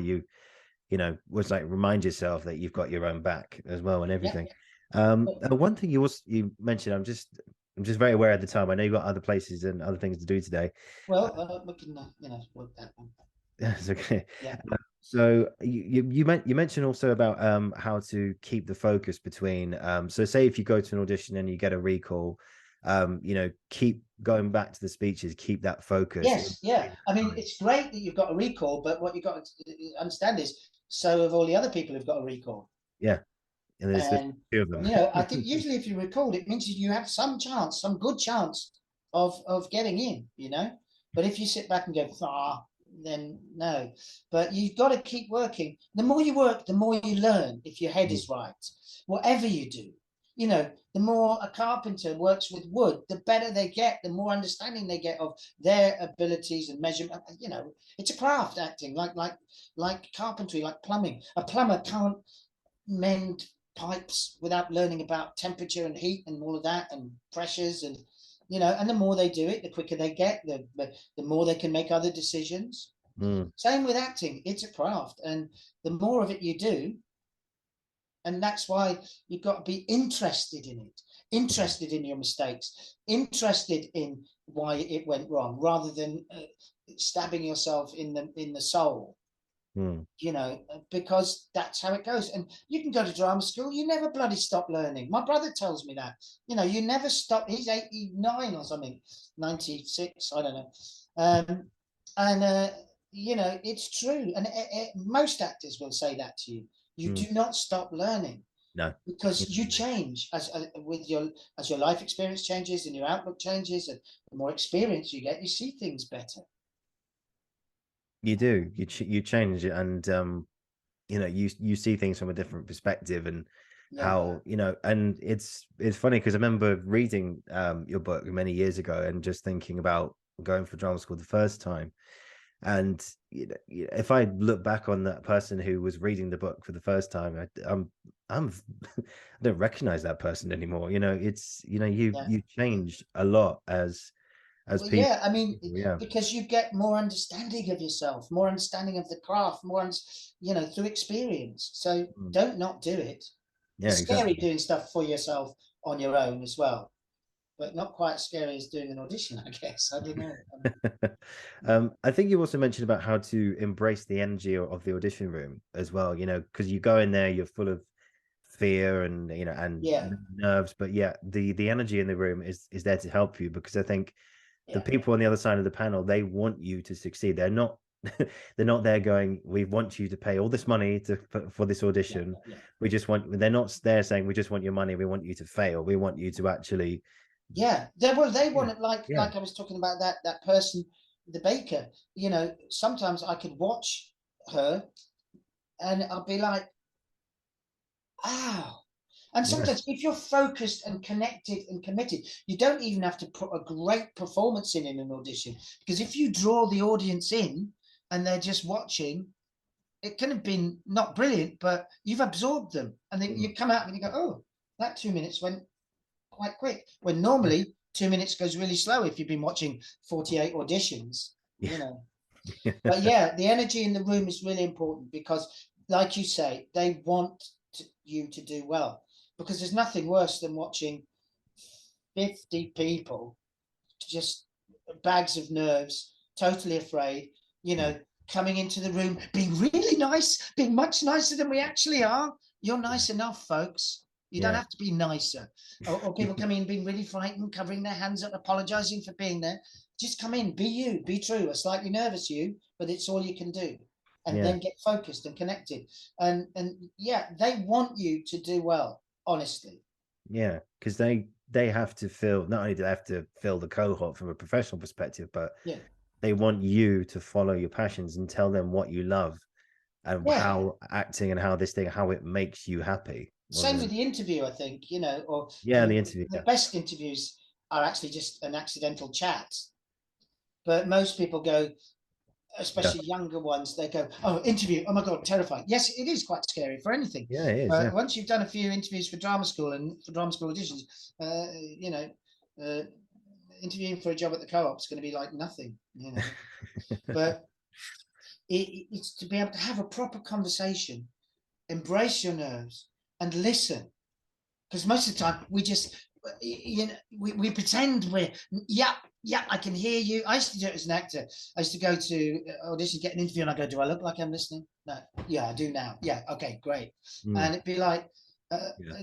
you know, was like remind yourself that you've got your own back as well and everything. One thing you mentioned, I'm just very aware at the time. I know you've got other places and other things to do today. Well, we can, work that one. That's okay. Yeah. So you mentioned also about how to keep the focus between so say if you go to an audition and you get a recall, you know, keep going back to the speeches, keep that focus. Yes, yeah. I mean, it's great that you've got a recall, but what you've got to understand is so have all the other people who've got a recall. Yeah. And there's two of them. You know, I think usually if you recalled, it means you have some chance, some good chance of getting in, you know. But if you sit back and go, then no. But you've got to keep working. The more you work, the more you learn, if your head is right. Whatever you do, you know, the more a carpenter works with wood, the better they get, the more understanding they get of their abilities and measurement. You know, it's a craft, acting, like carpentry, like plumbing. A plumber can't mend pipes without learning about temperature and heat and all of that and pressures, and you know, and the more they do it, the quicker they get, the more they can make other decisions. Same with acting. It's a craft, and the more of it you do, and that's why you've got to be interested in it, interested in your mistakes, interested in why it went wrong, rather than stabbing yourself in the soul. You know, because that's how it goes. And you can go to drama school, you never bloody stop learning. My brother tells me that, you know, you never stop. He's 89 or something, 96, I don't know. And you know, it's true. And most actors will say that to you. You do not stop learning. No, because you change as your life experience changes and your outlook changes, and the more experience you get, you see things better. You do. You change it, and you know, you see things from a different perspective, and how, you know, and it's funny because I remember reading your book many years ago and just thinking about going for drama school the first time. And you know, if I look back on that person who was reading the book for the first time, I don't recognize that person anymore. You know, it's, you know, you changed a lot as people. Yeah, I mean, because you get more understanding of yourself, more understanding of the craft, more, you know, through experience. So don't not do it. Yeah, it's scary exactly. doing stuff for yourself on your own as well, but not quite as scary as doing an audition, I guess. I don't know. I think you also mentioned about how to embrace the energy of the audition room as well, you know, because you go in there, you're full of fear and, you know, and nerves, but the energy in the room is there to help you, because I think the people on the other side of the panel, they want you to succeed. They're not they're not there going, we want you to pay all this money for this audition. We just want, they're not there saying, we just want your money, we want you to fail, we want you to actually they want it, like I was talking about that person, the baker. You know, sometimes I could watch her and I'll be like, oh. And sometimes if you're focused and connected and committed, you don't even have to put a great performance in an audition, because if you draw the audience in and they're just watching, it can have been not brilliant, but you've absorbed them, and then you come out and you go, oh, that 2 minutes went quite quick, when normally 2 minutes goes really slow if you've been watching 48 auditions, you know. But the energy in the room is really important, because like you say, they want you to do well, because there's nothing worse than watching 50 people, just bags of nerves, totally afraid, you know, coming into the room, being really nice, being much nicer than we actually are. You're nice enough, folks. You don't have to be nicer. Or people come in being really frightened, covering their hands up, apologizing for being there. Just come in, be you, be true, a slightly nervous you, but it's all you can do. And then get focused and connected. And they want you to do well, honestly. Yeah, because they have to fill, not only do they have to fill the cohort from a professional perspective, but they want you to follow your passions and tell them what you love and how acting and how this thing, how it makes you happy. Same with the interview, I think, you know, or the interview. The best interviews are actually just an accidental chat. But most people go, especially younger ones, they go, oh, interview, oh my God, terrifying. Yes, it is quite scary for anything. Yeah, it is. But once you've done a few interviews for drama school and for drama school auditions, you know, interviewing for a job at the co-op is going to be like nothing, you know. But it's to be able to have a proper conversation, embrace your nerves, and listen. Because most of the time we just, you know, we pretend we're, I can hear you. I used to do it as an actor. I used to go to audition, get an interview, and I go, do I look like I'm listening? No. Yeah, I do now. Yeah, okay, great. And it'd be like,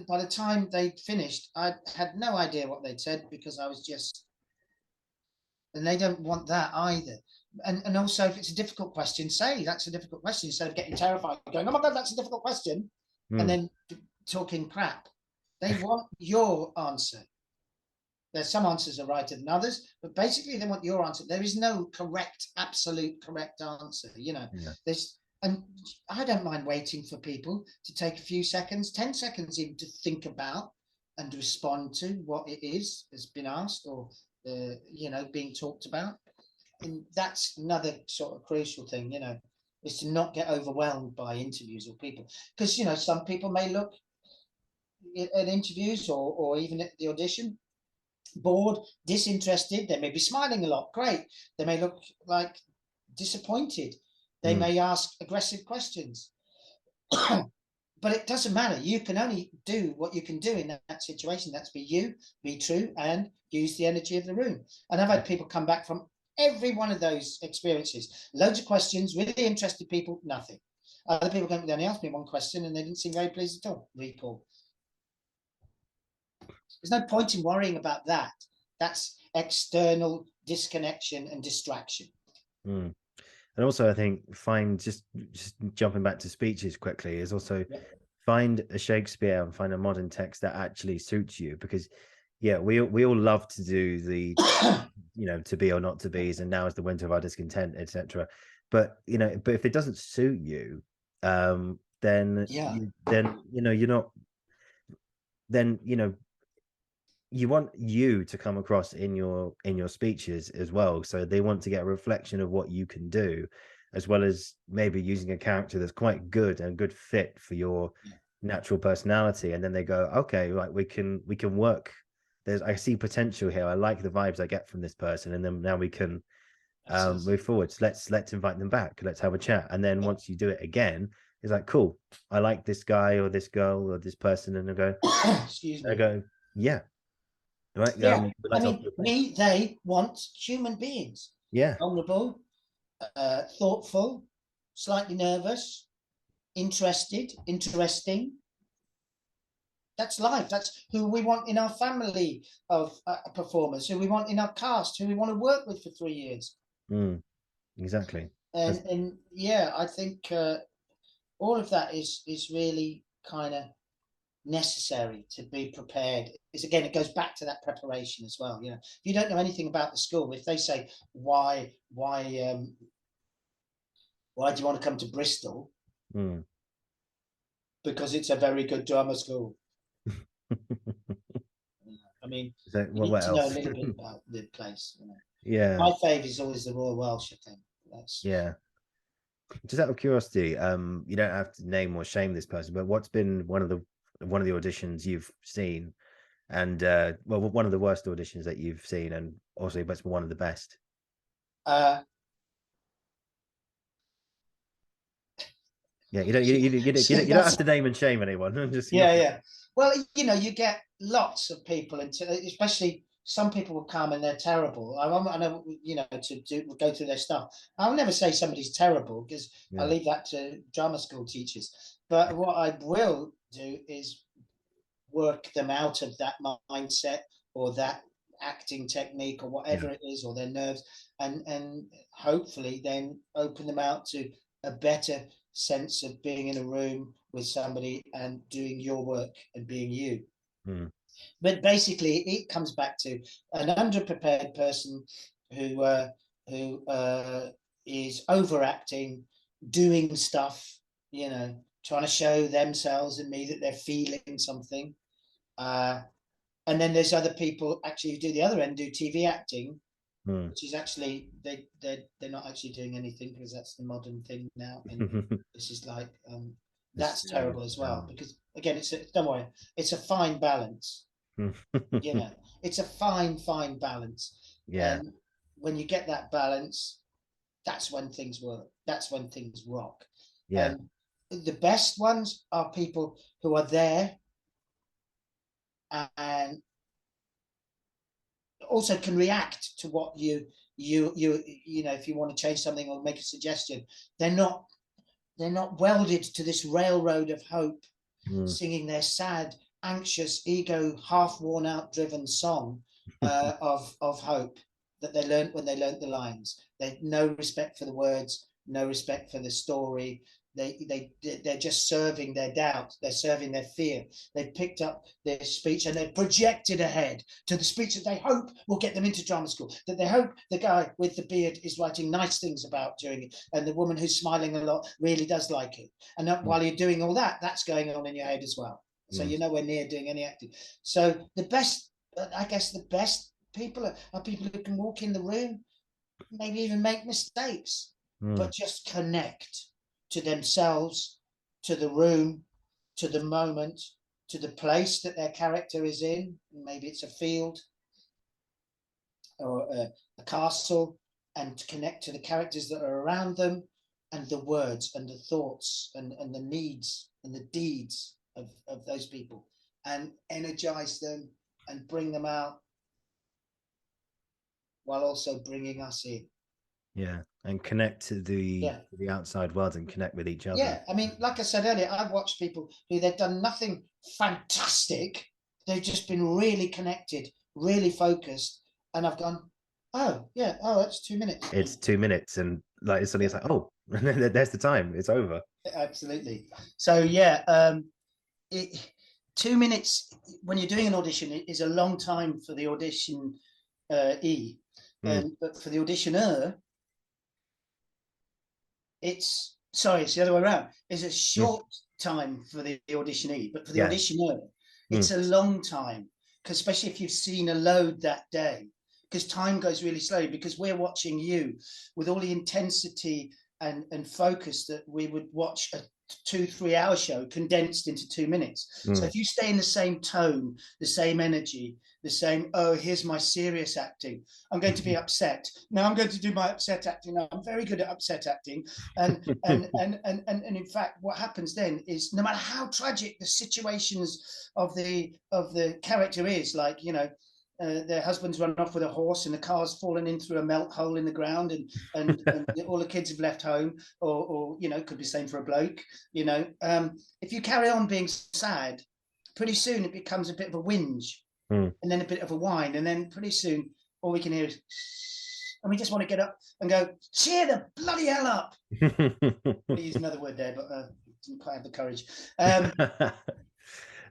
by the time they'd finished, I had no idea what they'd said, because I was just, and they don't want that either. And also, if it's a difficult question, say that's a difficult question, instead of getting terrified, going, oh my God, that's a difficult question, and then talking crap. They want your answer. There's some answers are righter than others, but basically they want your answer. There is no correct, absolute correct answer, you know. And I don't mind waiting for people to take a few seconds, 10 seconds even, to think about and respond to what it is that's been asked, or you know, being talked about. And that's another sort of crucial thing, you know, is to not get overwhelmed by interviews or people, because, you know, some people may look at interviews or even at the audition bored, disinterested. They may be smiling a lot, great. They may look like disappointed. They may ask aggressive questions. But it doesn't matter. You can only do what you can do in that situation. That's be you, be true, and use the energy of the room. And I've had people come back from every one of those experiences. Loads of questions, really interested people, nothing. Other people they only asked me one question and they didn't seem very pleased at all. Recall. There's no point in worrying about that. That's external disconnection and distraction. Mm. And also, I think just jumping back to speeches quickly is also find a Shakespeare and find a modern text that actually suits you, because we all love to do the to be or not to be's, and now is the winter of our discontent, etc. But if it doesn't suit you, then you're not, then you want you to come across in your speeches as well, so they want to get a reflection of what you can do, as well as maybe using a character that's quite good and a good fit for your natural personality, and then they go, okay, like we can work. I see potential here. I like the vibes I get from this person, and then now we can move forward. So let's invite them back. Let's have a chat. And then once you do it again, it's like, cool, I like this guy or this girl or this person, and I go, excuse me. I go, yeah. Right. Yeah. They want human beings. Yeah. Vulnerable, thoughtful, slightly nervous, interesting. That's life. That's who we want in our family of performers, who we want in our cast, who we want to work with for 3 years. Exactly. And I think all of that is really kind of necessary to be prepared. It goes back to that preparation as well. If you don't know anything about the school, if they say why do you want to come to Bristol? Because it's a very good drama school. I mean, you need to know a little bit about the place. Yeah, my favourite is always the Royal Welsh, I think. Just out of curiosity, you don't have to name or shame this person, but what's been one of the auditions you've seen, and one of the worst auditions that you've seen, and also but one of the best? You don't have to name and shame anyone. Just Well, you get lots of people, especially some people will come and they're terrible. I know, to go through their stuff. I'll never say somebody's terrible, because I leave that to drama school teachers. But what I will do is work them out of that mindset or that acting technique or whatever it is, or their nerves, and hopefully then open them out to a better sense of being in a room with somebody and doing your work and being you. But basically it comes back to an underprepared person who is overacting, doing stuff, trying to show themselves and me that they're feeling something. And then there's other people actually who do the other end, do TV acting, which is actually they're not actually doing anything, because that's the modern thing now. And this is like that's terrible as well, because again, don't worry, it's a fine balance. It's a fine balance. And when you get that balance, that's when things work. That's when things rock. The best ones are people who are there and also can react to what you if you want to change something or make a suggestion. They're not welded to this railroad of hope, singing their sad, anxious, ego, half worn out driven song of hope that they learned when they learned the lines. They no respect for the words, no respect for the story. They're just serving their doubt. They're serving their fear. They've picked up their speech and they've projected ahead to the speech that they hope will get them into drama school, that they hope the guy with the beard is writing nice things about during it, and the woman who's smiling a lot really does like it. And while you're doing all that, that's going on in your head as well. So you're nowhere near doing any acting. So the best people are people who can walk in the room, maybe even make mistakes, but just connect to themselves, to the room, to the moment, to the place that their character is in. Maybe it's a field or a castle, and to connect to the characters that are around them, and the words and the thoughts and the needs and the deeds of those people, and energize them and bring them out while also bringing us in. Yeah, and connect to the outside world and connect with each other. Yeah, I mean, like I said earlier, I've watched people who they've done nothing fantastic. They've just been really connected, really focused, and I've gone, oh yeah, oh, it's 2 minutes. It's 2 minutes, and like suddenly it's like, oh, there's the time. It's over. Absolutely. So yeah, 2 minutes when you're doing an audition is a long time for the audition but for the auditioner, it's the other way around. It's a short time for the auditionee, but for the auditioner, it's a long time, because especially if you've seen a load that day, because time goes really slowly, because we're watching you with all the intensity and focus that we would watch a 2-3 hour show condensed into 2 minutes. So if you stay in the same tone, the same energy, the same, oh, here's my serious acting, I'm going to be upset. Now I'm going to do my upset acting. Now I'm very good at upset acting. And in fact, what happens then is, no matter how tragic the situations of the character is, like, you know, their husband's run off with a horse and the car's fallen in through a melt hole in the ground, and all the kids have left home, or you know, could be the same for a bloke, you know, if you carry on being sad, pretty soon it becomes a bit of a whinge, and then a bit of a whine, and then pretty soon all we can hear is, and we just want to get up and go, cheer the bloody hell up. I use another word there, but didn't quite have the courage.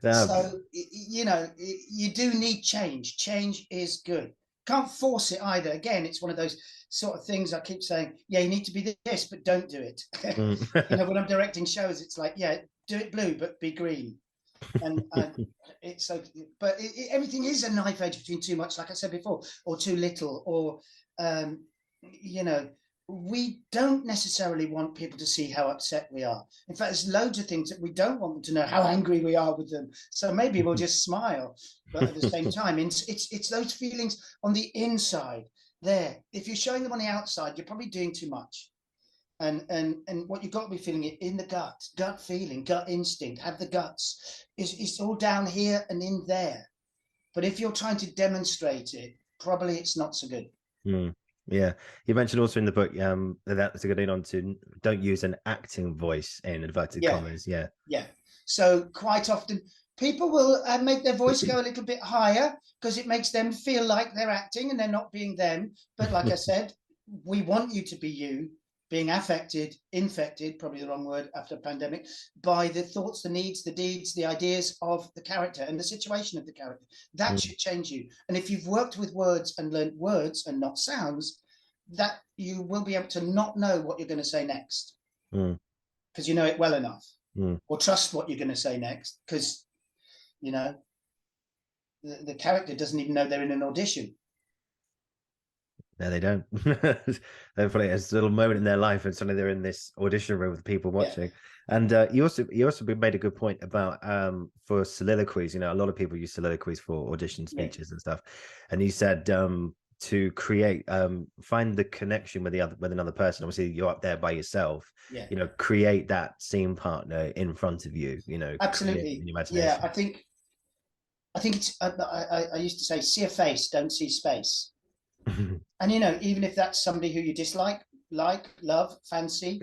So, you know, you do need change. Change is good. Can't force it either. Again, it's one of those sort of things I keep saying, yeah, you need to be this, but don't do it. You know, when I'm directing shows, it's like, yeah, do it blue, but be green. And it's so, but everything is a knife edge between too much, like I said before, or too little, or, you know, we don't necessarily want people to see how upset we are. In fact, there's loads of things that we don't want them to know how angry we are with them. So maybe we'll just smile, but at the same time, it's those feelings on the inside there. If you're showing them on the outside, you're probably doing too much. And what you've got to be feeling it in the gut feeling, gut instinct, have the guts. It's all down here and in there. But if you're trying to demonstrate it, probably it's not so good. Yeah, you mentioned also in the book that's a good lead on to, don't use an acting voice in inverted commas. Yeah. So quite often people will make their voice go a little bit higher because it makes them feel like they're acting and they're not being them. But like I said, we want you to be you, being infected, probably the wrong word after a pandemic, by the thoughts, the needs, the deeds, the ideas of the character and the situation of the character. That should change you. And if you've worked with words and learned words and not sounds, that you will be able to not know what you're going to say next, because you know it well enough, or trust what you're going to say next, because, you know, the character doesn't even know they're in an audition. No, they don't. They're probably a little moment in their life, and suddenly they're in this audition room with people watching. And you also made a good point about for soliloquies. You know, a lot of people use soliloquies for audition speeches and stuff. And you said to create find the connection with another person. Obviously, you're up there by yourself. You know, create that scene partner in front of you. You know, absolutely. Yeah, I think it's. I used to say, see a face, don't see space. And, you know, even if that's somebody who you dislike, love, fancy,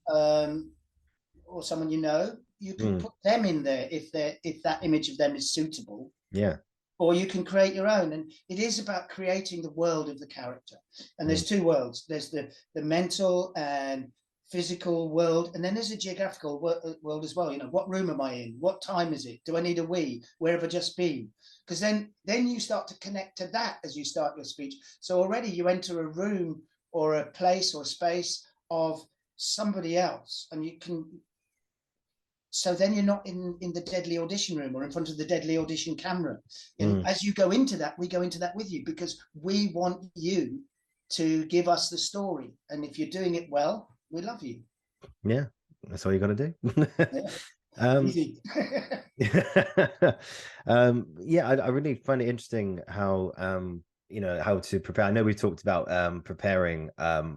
or someone you know, you can put them in there if that image of them is suitable. Yeah. Or you can create your own. And it is about creating the world of the character. And there's two worlds. There's the mental and physical world, and then there's a geographical world as well. You know, what room am I in? What time is it? Do I need a wee? Where have I just been? Because then you start to connect to that as you start your speech. So already you enter a room or a place or a space of somebody else, and you can. So then you're not in the deadly audition room or in front of the deadly audition camera. And as you go into that, we go into that with you, because we want you to give us the story. And if you're doing it well, we love you. Yeah, that's all you got to do. Easy. I really find it interesting how you know, how to prepare. I know we talked about preparing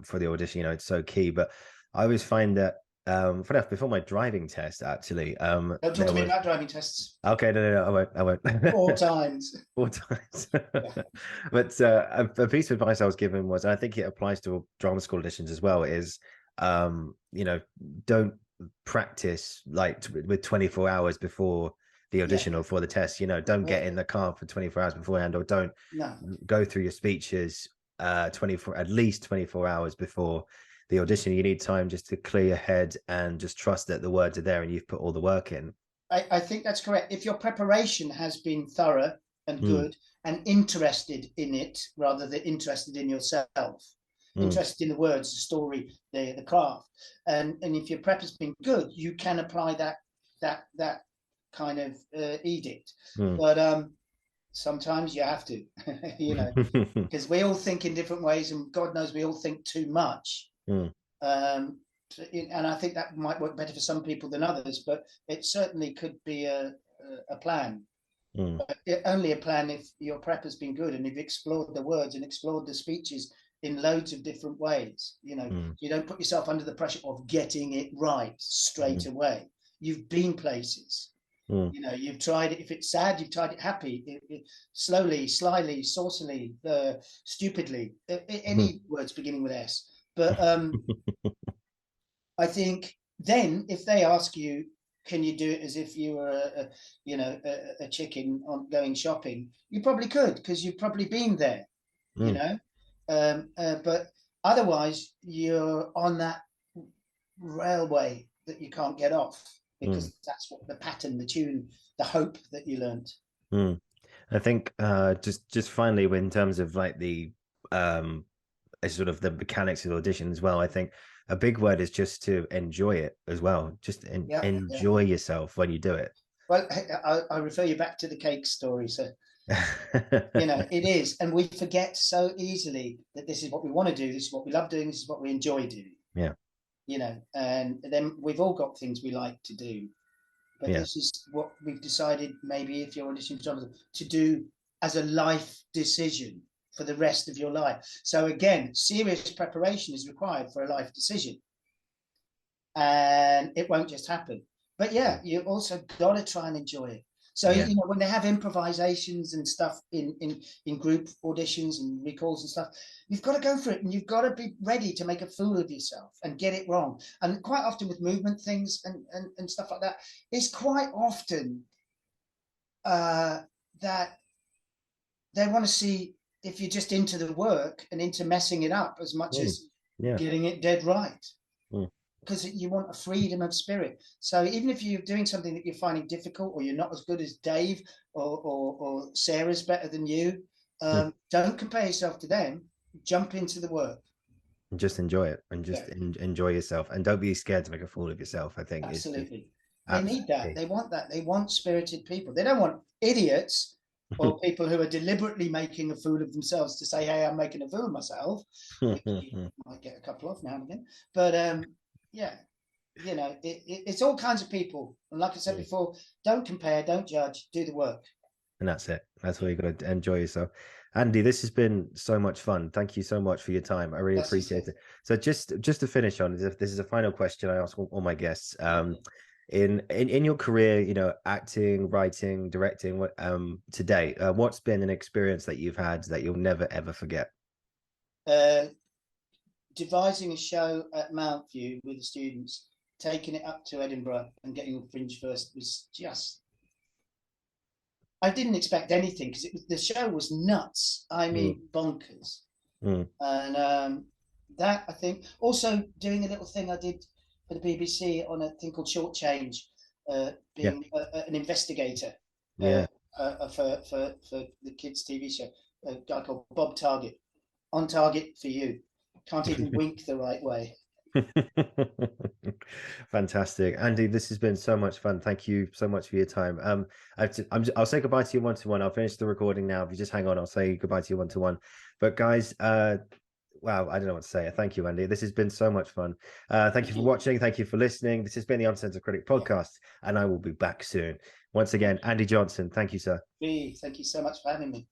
for the audition, you know, it's so key, but I always find that funny enough, before my driving test, actually, Don't talk to me about driving tests. Okay, no, I won't. 4 times. 4 times. Yeah. But a piece of advice I was given was, and I think it applies to drama school auditions as well, is you know, don't practice like with 24 hours before the audition or for the test. You know, don't get in the car for 24 hours beforehand, or don't go through your speeches 24 at least 24 hours before the audition. You need time just to clear your head and just trust that the words are there and you've put all the work in. I think that's correct. If your preparation has been thorough and good and interested in it, rather than interested in yourself, interested in the words, the story, the craft, and if your prep has been good, you can apply that kind of edict. But sometimes you have to, you know, because we all think in different ways, and God knows we all think too much. And I think that might work better for some people than others, but it certainly could be a plan. But only a plan if your prep has been good and you've explored the words and explored the speeches in loads of different ways. You know, you don't put yourself under the pressure of getting it right straight away. You've been places. You know, you've tried it. If it's sad, you've tried it happy, slowly, slyly, saucily, stupidly, any words beginning with S. But I think then if they ask you, can you do it as if you were a chicken on going shopping, you probably could, because you've probably been there, you know. But otherwise you're on that railway that you can't get off, because that's what the pattern, the tune, the hope that you learned. I think just finally, in terms of like the sort of the mechanics of the audition as well, I think a big word is just to enjoy it as well. Just enjoy yourself when you do it. Well, I refer you back to the cake story. So, you know, it is. And we forget so easily that this is what we want to do. This is what we love doing. This is what we enjoy doing. Yeah. You know, and then we've all got things we like to do. But this is what we've decided, maybe if you're auditioning to do as a life decision for the rest of your life. So again, serious preparation is required for a life decision, and it won't just happen. But yeah, you also got to try and enjoy it. So you know, when they have improvisations and stuff in group auditions and recalls and stuff, you've got to go for it, and you've got to be ready to make a fool of yourself and get it wrong. And quite often with movement things and stuff like that, it's quite often that they want to see if you're just into the work and into messing it up as much as getting it dead right. Because you want a freedom of spirit. So even if you're doing something that you're finding difficult, or you're not as good as Dave, or Sarah's better than you, don't compare yourself to them. Jump into the work. And just enjoy it, and just enjoy yourself, and don't be scared to make a fool of yourself. I think absolutely. They need that. They want that. They want spirited people. They don't want idiots or people who are deliberately making a fool of themselves to say, hey, I'm making a fool of myself. Which you might get a couple of now and again. But yeah, you know, it's all kinds of people. And like I said before, don't compare, don't judge, do the work. And that's it. That's where you got to enjoy yourself. Andy, this has been so much fun. Thank you so much for your time. I really appreciate it. So just to finish on, this is a final question I ask all my guests. In your career, you know, acting, writing, directing, what today, what's been an experience that you've had that you'll never ever forget? Devising a show at Mount View with the students, taking it up to Edinburgh and getting Fringe First was just, I didn't expect anything, because the show was nuts. I mean, bonkers. And that, I think, also doing a little thing I did for the BBC on a thing called Short Change, being an investigator for the kids' TV show, a guy called Bob Target, on target for you. Can't even wink the right way. Fantastic, Andy. This has been so much fun. Thank you so much for your time. I'll say goodbye to you one-to-one. I'll finish the recording now. If you just hang on, I'll say goodbye to you one-to-one. But guys, wow, I don't know what to say. Thank you, Andy. This has been so much fun. Thank you for watching. Thank you for listening. This has been the Uncensored Critic podcast, and I will be back soon. Once again, Andy Johnson. Thank you, sir. Thank you so much for having me.